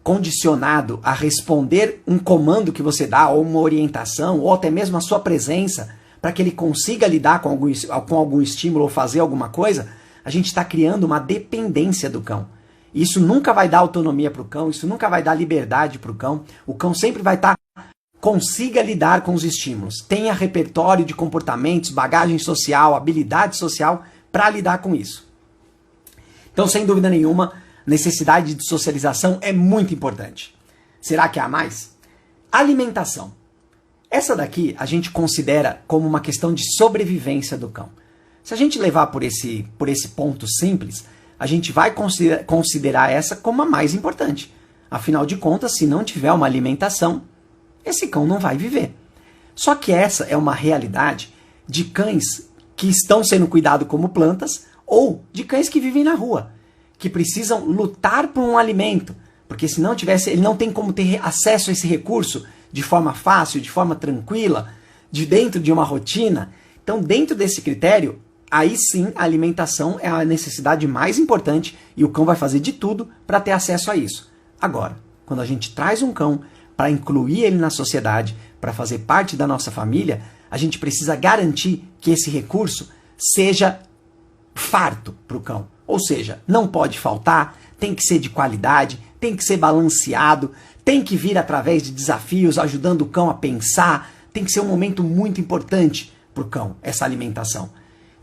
condicionado a responder um comando que você dá, ou uma orientação, ou até mesmo a sua presença, para que ele consiga lidar com algum estímulo ou fazer alguma coisa, a gente está criando uma dependência do cão. Isso nunca vai dar autonomia para o cão, isso nunca vai dar liberdade para o cão. O cão sempre vai estar... Consiga lidar com os estímulos, tenha repertório de comportamentos, bagagem social, habilidade social para lidar com isso. Então, sem dúvida nenhuma, necessidade de socialização é muito importante. Será que há mais? Alimentação. Essa daqui a gente considera como uma questão de sobrevivência do cão. Se a gente levar por esse ponto simples, a gente vai considerar essa como a mais importante. Afinal de contas, se não tiver uma alimentação, esse cão não vai viver. Só que essa é uma realidade de cães que estão sendo cuidados como plantas ou de cães que vivem na rua, que precisam lutar por um alimento, porque se não tivesse, ele não tem como ter acesso a esse recurso de forma fácil, de forma tranquila, de dentro de uma rotina. Então, dentro desse critério, aí sim a alimentação é a necessidade mais importante e o cão vai fazer de tudo para ter acesso a isso. Agora, quando a gente traz um cão para incluir ele na sociedade, para fazer parte da nossa família, a gente precisa garantir que esse recurso seja farto para o cão. Ou seja, não pode faltar, tem que ser de qualidade, tem que ser balanceado, tem que vir através de desafios, ajudando o cão a pensar, tem que ser um momento muito importante para o cão, essa alimentação.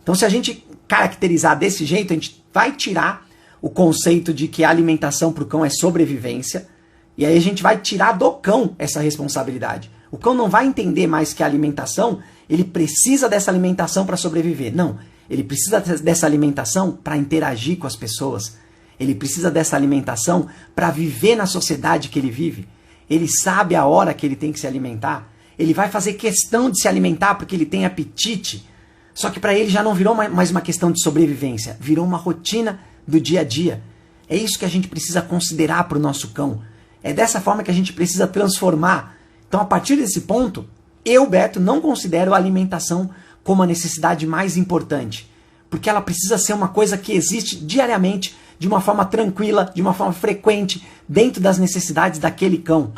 Então, se a gente caracterizar desse jeito, a gente vai tirar o conceito de que a alimentação para o cão é sobrevivência, e aí a gente vai tirar do cão essa responsabilidade. O cão não vai entender mais que a alimentação, ele precisa dessa alimentação para sobreviver. Não, ele precisa dessa alimentação para interagir com as pessoas. Ele precisa dessa alimentação para viver na sociedade que ele vive. Ele sabe a hora que ele tem que se alimentar. Ele vai fazer questão de se alimentar porque ele tem apetite. Só que para ele já não virou mais uma questão de sobrevivência. Virou uma rotina do dia a dia. É isso que a gente precisa considerar para o nosso cão. É dessa forma que a gente precisa transformar. Então, a partir desse ponto, eu, Beto, não considero a alimentação como a necessidade mais importante. Porque ela precisa ser uma coisa que existe diariamente, de uma forma tranquila, de uma forma frequente, dentro das necessidades daquele cão.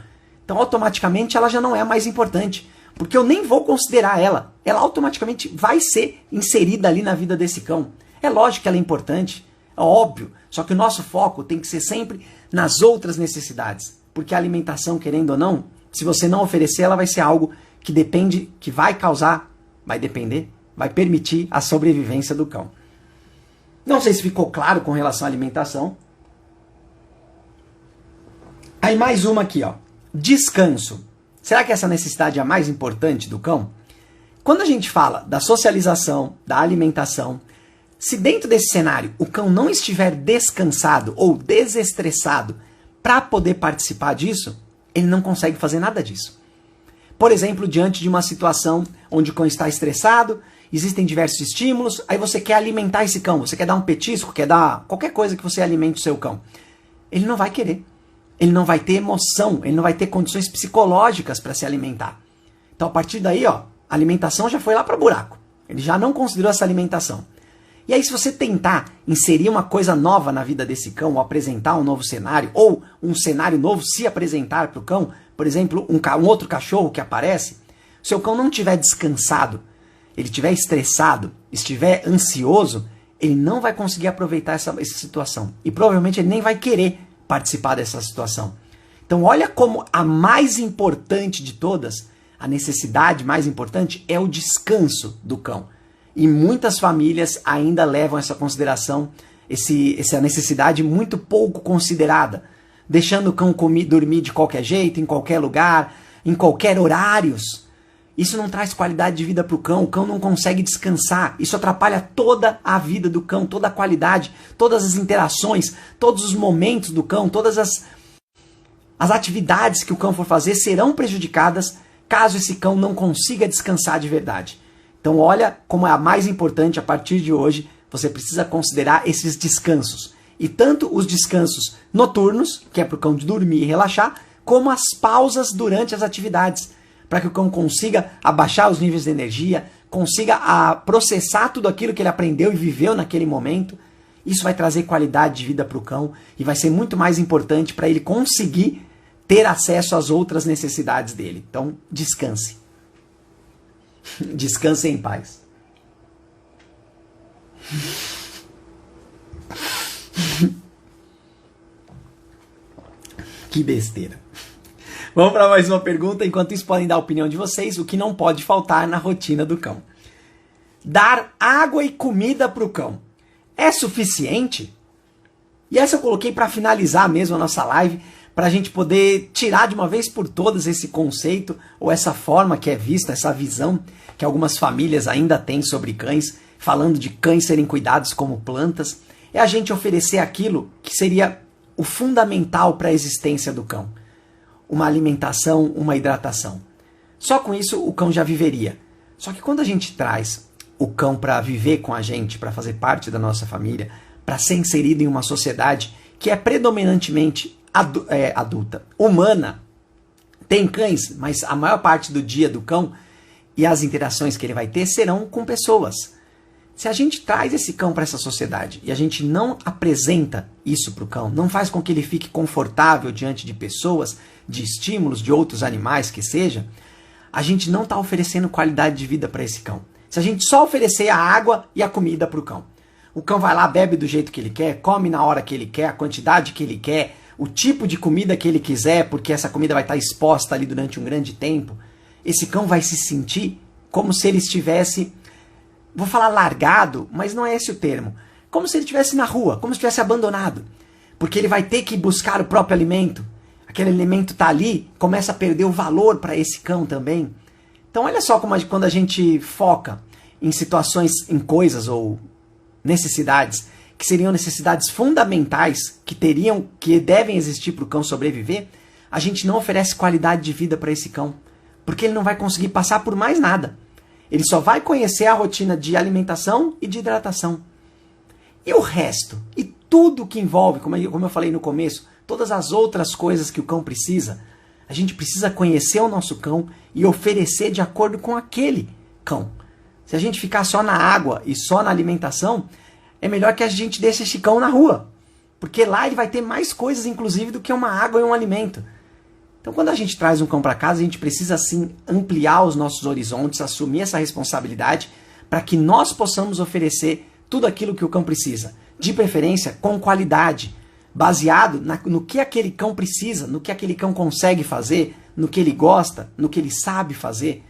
Então, automaticamente, ela já não é mais importante. Porque eu nem vou considerar ela. Ela automaticamente vai ser inserida ali na vida desse cão. É lógico que ela é importante, é óbvio. Só que o nosso foco tem que ser sempre nas outras necessidades. Porque a alimentação, querendo ou não, se você não oferecer, ela vai ser algo que depende, que vai causar, vai depender, vai permitir a sobrevivência do cão. Não sei se ficou claro com relação à alimentação. Aí mais uma aqui, ó. Descanso. Será que essa necessidade é a mais importante do cão? Quando a gente fala da socialização, da alimentação, se dentro desse cenário o cão não estiver descansado ou desestressado para poder participar disso, ele não consegue fazer nada disso. Por exemplo, diante de uma situação onde o cão está estressado, existem diversos estímulos, aí você quer alimentar esse cão, você quer dar um petisco, quer dar qualquer coisa que você alimente o seu cão. Ele não vai querer. Ele não vai ter emoção, ele não vai ter condições psicológicas para se alimentar. Então, a partir daí, ó, a alimentação já foi lá para o buraco. Ele já não considerou essa alimentação. E aí, se você tentar inserir uma coisa nova na vida desse cão, ou apresentar um novo cenário, ou um cenário novo se apresentar para o cão, por exemplo, um outro cachorro que aparece, se o cão não estiver descansado, ele estiver estressado, estiver ansioso, ele não vai conseguir aproveitar essa situação. E provavelmente ele nem vai querer participar dessa situação. Então olha como a mais importante de todas, a necessidade mais importante é o descanso do cão. E muitas famílias ainda levam essa consideração, essa necessidade muito pouco considerada, deixando o cão dormir de qualquer jeito, em qualquer lugar, em qualquer horários. Isso não traz qualidade de vida para o cão não consegue descansar, isso atrapalha toda a vida do cão, toda a qualidade, todas as interações, todos os momentos do cão, todas as atividades que o cão for fazer serão prejudicadas caso esse cão não consiga descansar de verdade. Então olha como é a mais importante a partir de hoje, você precisa considerar esses descansos. E tanto os descansos noturnos, que é para o cão dormir e relaxar, como as pausas durante as atividades, para que o cão consiga abaixar os níveis de energia, consiga processar tudo aquilo que ele aprendeu e viveu naquele momento. Isso vai trazer qualidade de vida para o cão e vai ser muito mais importante para ele conseguir ter acesso às outras necessidades dele. Então, descanse. Descanse em paz. Que besteira. Vamos para mais uma pergunta. Enquanto isso, podem dar a opinião de vocês. O que não pode faltar na rotina do cão? Dar água e comida para o cão é suficiente? E essa eu coloquei para finalizar mesmo a nossa live, para a gente poder tirar de uma vez por todas esse conceito, ou essa forma que é vista, essa visão que algumas famílias ainda têm sobre cães, falando de cães serem cuidados como plantas. É a gente oferecer aquilo que seria o fundamental para a existência do cão. Uma alimentação, uma hidratação. Só com isso o cão já viveria. Só que quando a gente traz o cão para viver com a gente, para fazer parte da nossa família, para ser inserido em uma sociedade que é predominantemente adulta, humana, tem cães, mas a maior parte do dia do cão e as interações que ele vai ter serão com pessoas. Se a gente traz esse cão para essa sociedade e a gente não apresenta isso para o cão, não faz com que ele fique confortável diante de pessoas, de estímulos, de outros animais que seja, a gente não está oferecendo qualidade de vida para esse cão. Se a gente só oferecer a água e a comida para o cão vai lá, bebe do jeito que ele quer, come na hora que ele quer, a quantidade que ele quer, o tipo de comida que ele quiser, porque essa comida vai estar exposta ali durante um grande tempo, esse cão vai se sentir como se ele estivesse... Vou falar largado, mas não é esse o termo. Como se ele estivesse na rua, como se estivesse abandonado. Porque ele vai ter que buscar o próprio alimento. Aquele alimento está ali, começa a perder o valor para esse cão também. Então olha só como quando a gente foca em situações, em coisas ou necessidades, que seriam necessidades fundamentais, que devem existir para o cão sobreviver, a gente não oferece qualidade de vida para esse cão. Porque ele não vai conseguir passar por mais nada. Ele só vai conhecer a rotina de alimentação e de hidratação. E o resto? E tudo que envolve, como eu falei no começo, todas as outras coisas que o cão precisa, a gente precisa conhecer o nosso cão e oferecer de acordo com aquele cão. Se a gente ficar só na água e só na alimentação, é melhor que a gente deixe esse cão na rua. Porque lá ele vai ter mais coisas, inclusive, do que uma água e um alimento. Então, quando a gente traz um cão para casa, a gente precisa, sim, ampliar os nossos horizontes, assumir essa responsabilidade para que nós possamos oferecer tudo aquilo que o cão precisa. De preferência, com qualidade, baseado no que aquele cão precisa, no que aquele cão consegue fazer, no que ele gosta, no que ele sabe fazer.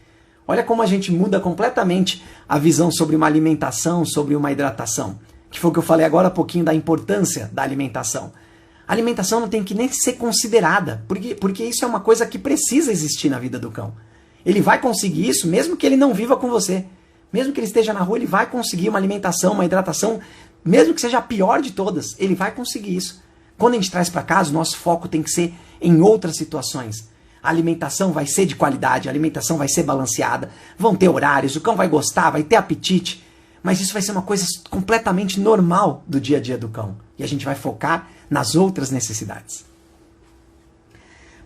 Olha como a gente muda completamente a visão sobre uma alimentação, sobre uma hidratação. Que foi o que eu falei agora há pouquinho da importância da alimentação. A alimentação não tem que nem ser considerada, porque isso é uma coisa que precisa existir na vida do cão. Ele vai conseguir isso mesmo que ele não viva com você. Mesmo que ele esteja na rua, ele vai conseguir uma alimentação, uma hidratação, mesmo que seja a pior de todas, ele vai conseguir isso. Quando a gente traz para casa, o nosso foco tem que ser em outras situações. A alimentação vai ser de qualidade, a alimentação vai ser balanceada, vão ter horários, o cão vai gostar, vai ter apetite, mas isso vai ser uma coisa completamente normal do dia a dia do cão. E a gente vai focar nas outras necessidades.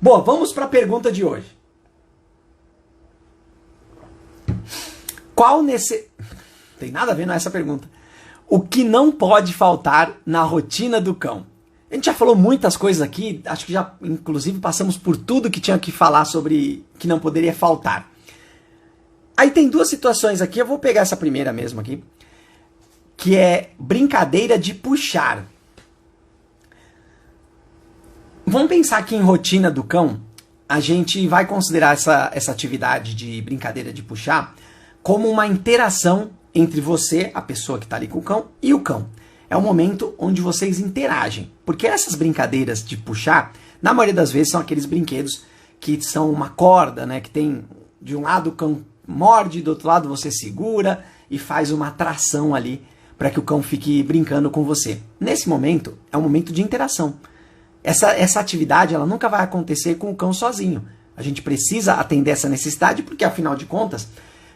Bom, vamos para a pergunta de hoje. Tem nada a ver com essa pergunta. O que não pode faltar na rotina do cão? A gente já falou muitas coisas aqui, acho que já inclusive passamos por tudo que tinha que falar sobre que não poderia faltar. Aí tem duas situações aqui, eu vou pegar essa primeira mesmo aqui, que é brincadeira de puxar. Vamos pensar aqui em rotina do cão, a gente vai considerar essa atividade de brincadeira de puxar como uma interação entre você, a pessoa que está ali com o cão, e o cão. É um momento onde vocês interagem. Porque essas brincadeiras de puxar, na maioria das vezes, são aqueles brinquedos que são uma corda, né? Que tem, de um lado o cão morde, do outro lado você segura e faz uma atração ali para que o cão fique brincando com você. Nesse momento, é um momento de interação. Essa atividade ela nunca vai acontecer com o cão sozinho. A gente precisa atender essa necessidade porque, afinal de contas,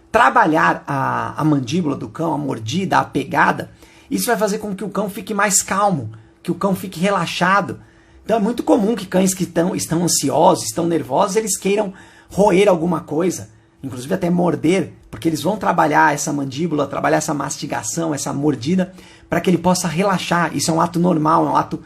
trabalhar a mandíbula do cão, a mordida, a pegada, isso vai fazer com que o cão fique mais calmo, que o cão fique relaxado. Então é muito comum que cães que estão ansiosos, estão nervosos, eles queiram roer alguma coisa, inclusive até morder, porque eles vão trabalhar essa mandíbula, trabalhar essa mastigação, essa mordida, para que ele possa relaxar. Isso é um ato normal, é um ato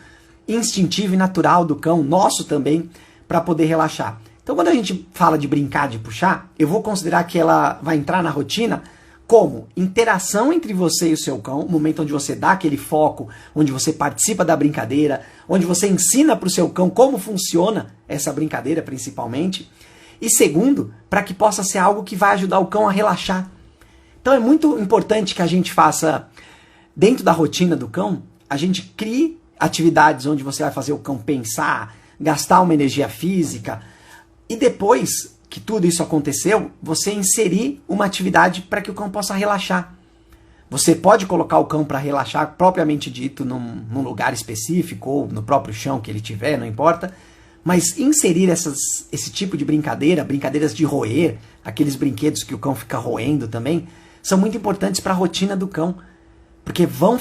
instintivo e natural do cão, nosso também, para poder relaxar. Então quando a gente fala de brincar, de puxar, eu vou considerar que ela vai entrar na rotina como interação entre você e o seu cão, o momento onde você dá aquele foco, onde você participa da brincadeira, onde você ensina para o seu cão como funciona essa brincadeira, principalmente. E segundo, para que possa ser algo que vai ajudar o cão a relaxar. Então é muito importante que a gente faça, dentro da rotina do cão, a gente crie atividades onde você vai fazer o cão pensar, gastar uma energia física, e depois que tudo isso aconteceu, você inserir uma atividade para que o cão possa relaxar. Você pode colocar o cão para relaxar, propriamente dito, num lugar específico, ou no próprio chão que ele tiver, não importa, mas inserir esse tipo de brincadeira, brincadeiras de roer, aqueles brinquedos que o cão fica roendo também, são muito importantes para a rotina do cão, porque vão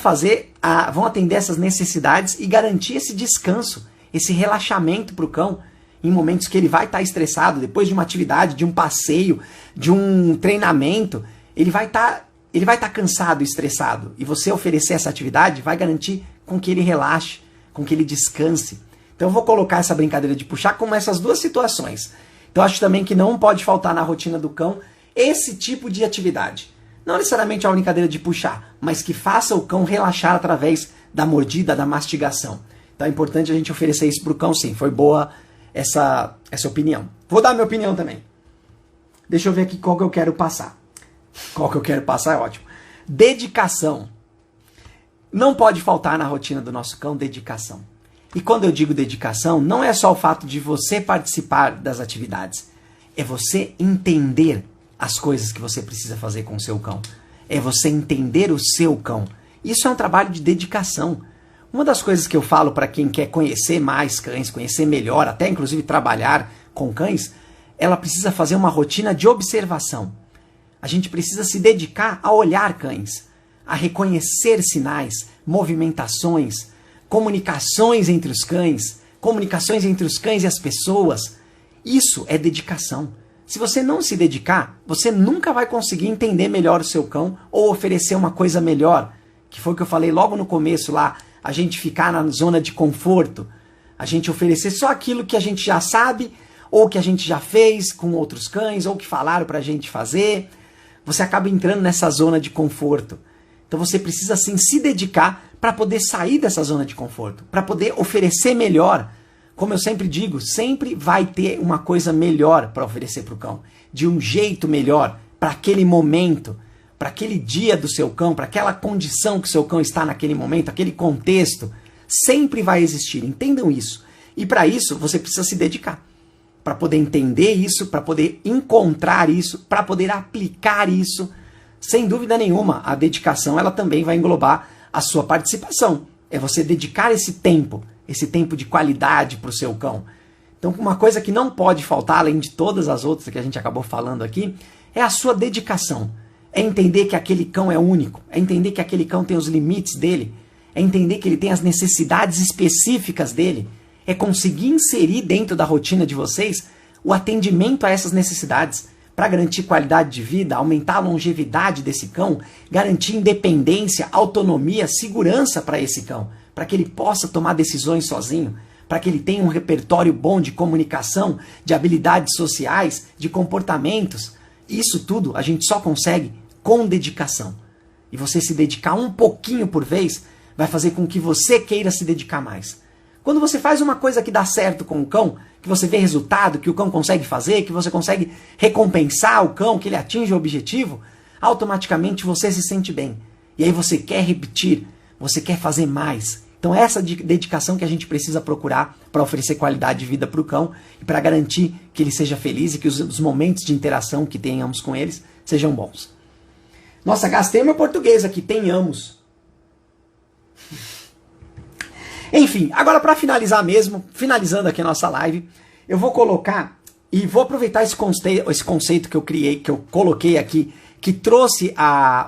atender essas necessidades e garantir esse descanso, esse relaxamento para o cão, em momentos que ele vai estar estressado, depois de uma atividade, de um passeio, de um treinamento, ele vai estar cansado e estressado. E você oferecer essa atividade vai garantir com que ele relaxe, com que ele descanse. Então eu vou colocar essa brincadeira de puxar como essas duas situações. Então eu acho também que não pode faltar na rotina do cão esse tipo de atividade. Não necessariamente a brincadeira de puxar, mas que faça o cão relaxar através da mordida, da mastigação. Então é importante a gente oferecer isso para o cão, sim. Foi boa essa opinião. Vou dar minha opinião também. Deixa eu ver aqui qual que eu quero passar. Qual que eu quero passar é ótimo. Dedicação. Não pode faltar na rotina do nosso cão dedicação. E quando eu digo dedicação, não é só o fato de você participar das atividades. É você entender as coisas que você precisa fazer com o seu cão. É você entender o seu cão. Isso é um trabalho de dedicação. Uma das coisas que eu falo para quem quer conhecer mais cães, conhecer melhor, até inclusive trabalhar com cães, ela precisa fazer uma rotina de observação. A gente precisa se dedicar a olhar cães, a reconhecer sinais, movimentações, comunicações entre os cães e as pessoas. Isso é dedicação. Se você não se dedicar, você nunca vai conseguir entender melhor o seu cão ou oferecer uma coisa melhor, que foi o que eu falei logo no começo lá, a gente ficar na zona de conforto, a gente oferecer só aquilo que a gente já sabe, ou que a gente já fez com outros cães, ou que falaram pra gente fazer. Você acaba entrando nessa zona de conforto. Então você precisa sim se dedicar para poder sair dessa zona de conforto, para poder oferecer melhor. Como eu sempre digo, sempre vai ter uma coisa melhor para oferecer para o cão, de um jeito melhor, para aquele momento, para aquele dia do seu cão, para aquela condição que o seu cão está naquele momento, aquele contexto, sempre vai existir. Entendam isso. E para isso você precisa se dedicar, para poder entender isso, para poder encontrar isso, para poder aplicar isso. Sem dúvida nenhuma, a dedicação ela também vai englobar a sua participação. É você dedicar esse tempo de qualidade para o seu cão. Então, uma coisa que não pode faltar, além de todas as outras que a gente acabou falando aqui, é a sua dedicação. É entender que aquele cão é único, é entender que aquele cão tem os limites dele, é entender que ele tem as necessidades específicas dele, é conseguir inserir dentro da rotina de vocês o atendimento a essas necessidades, para garantir qualidade de vida, aumentar a longevidade desse cão, garantir independência, autonomia, segurança para esse cão, para que ele possa tomar decisões sozinho, para que ele tenha um repertório bom de comunicação, de habilidades sociais, de comportamentos. Isso tudo a gente só consegue com dedicação. E você se dedicar um pouquinho por vez vai fazer com que você queira se dedicar mais. Quando você faz uma coisa que dá certo com o cão, que você vê resultado, que o cão consegue fazer, que você consegue recompensar o cão, que ele atinge o objetivo, automaticamente você se sente bem. E aí você quer repetir, você quer fazer mais. Então essa dedicação que a gente precisa procurar para oferecer qualidade de vida para o cão e para garantir que ele seja feliz e que os momentos de interação que tenhamos com eles sejam bons. Nossa, gastei o meu português aqui, tenhamos. Enfim, agora para finalizar mesmo, finalizando aqui a nossa live, eu vou colocar e vou aproveitar esse conceito que eu criei, que eu coloquei aqui, que trouxe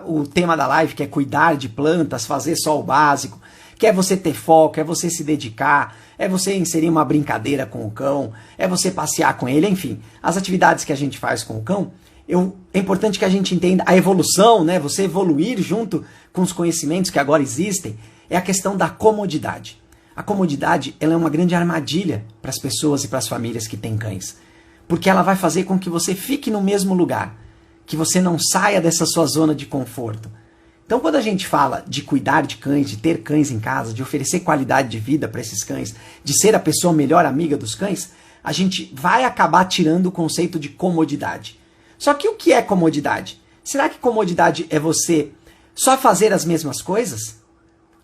o tema da live, que é cuidar de plantas, fazer só o básico, que é você ter foco, é você se dedicar, é você inserir uma brincadeira com o cão, é você passear com ele, enfim, as atividades que a gente faz com o cão, é importante que a gente entenda a evolução, né? Você evoluir junto com os conhecimentos que agora existem, é a questão da comodidade. A comodidade ela é uma grande armadilha para as pessoas e para as famílias que têm cães, porque ela vai fazer com que você fique no mesmo lugar, que você não saia dessa sua zona de conforto. Então, quando a gente fala de cuidar de cães, de ter cães em casa, de oferecer qualidade de vida para esses cães, de ser a pessoa melhor amiga dos cães, a gente vai acabar tirando o conceito de comodidade. Só que o que é comodidade? Será que comodidade é você só fazer as mesmas coisas?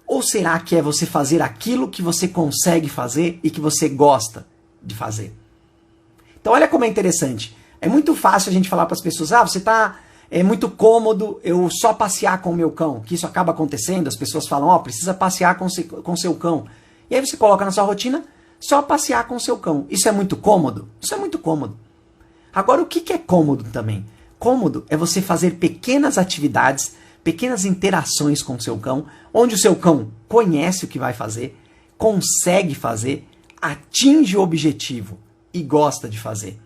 Ou será que é você fazer aquilo que você consegue fazer e que você gosta de fazer? Então olha como é interessante. É muito fácil a gente falar para as pessoas, você está muito cômodo eu só passear com o meu cão, que isso acaba acontecendo, as pessoas falam, precisa passear com seu cão. E aí você coloca na sua rotina, só passear com o seu cão. Isso é muito cômodo? Isso é muito cômodo. Agora o que é cômodo também? Cômodo é você fazer pequenas atividades, pequenas interações com o seu cão, onde o seu cão conhece o que vai fazer, consegue fazer, atinge o objetivo e gosta de fazer.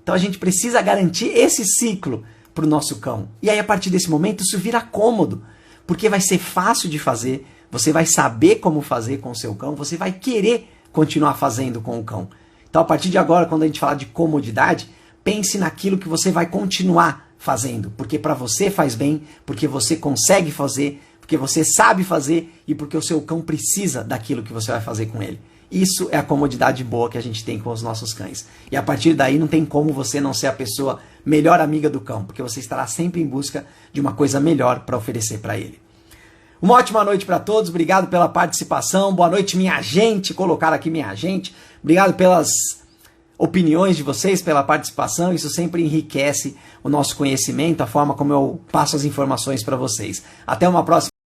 Então a gente precisa garantir esse ciclo para o nosso cão. E aí a partir desse momento isso vira cômodo, porque vai ser fácil de fazer, você vai saber como fazer com o seu cão, você vai querer continuar fazendo com o cão. Então a partir de agora, quando a gente falar de comodidade, pense naquilo que você vai continuar fazendo, porque para você faz bem, porque você consegue fazer, porque você sabe fazer e porque o seu cão precisa daquilo que você vai fazer com ele. Isso é a comodidade boa que a gente tem com os nossos cães. E a partir daí não tem como você não ser a pessoa melhor amiga do cão, porque você estará sempre em busca de uma coisa melhor para oferecer para ele. Uma ótima noite para todos, obrigado pela participação, boa noite minha gente, colocar aqui minha gente, obrigado pelas opiniões de vocês, pela participação, isso sempre enriquece o nosso conhecimento, a forma como eu passo as informações para vocês. Até uma próxima.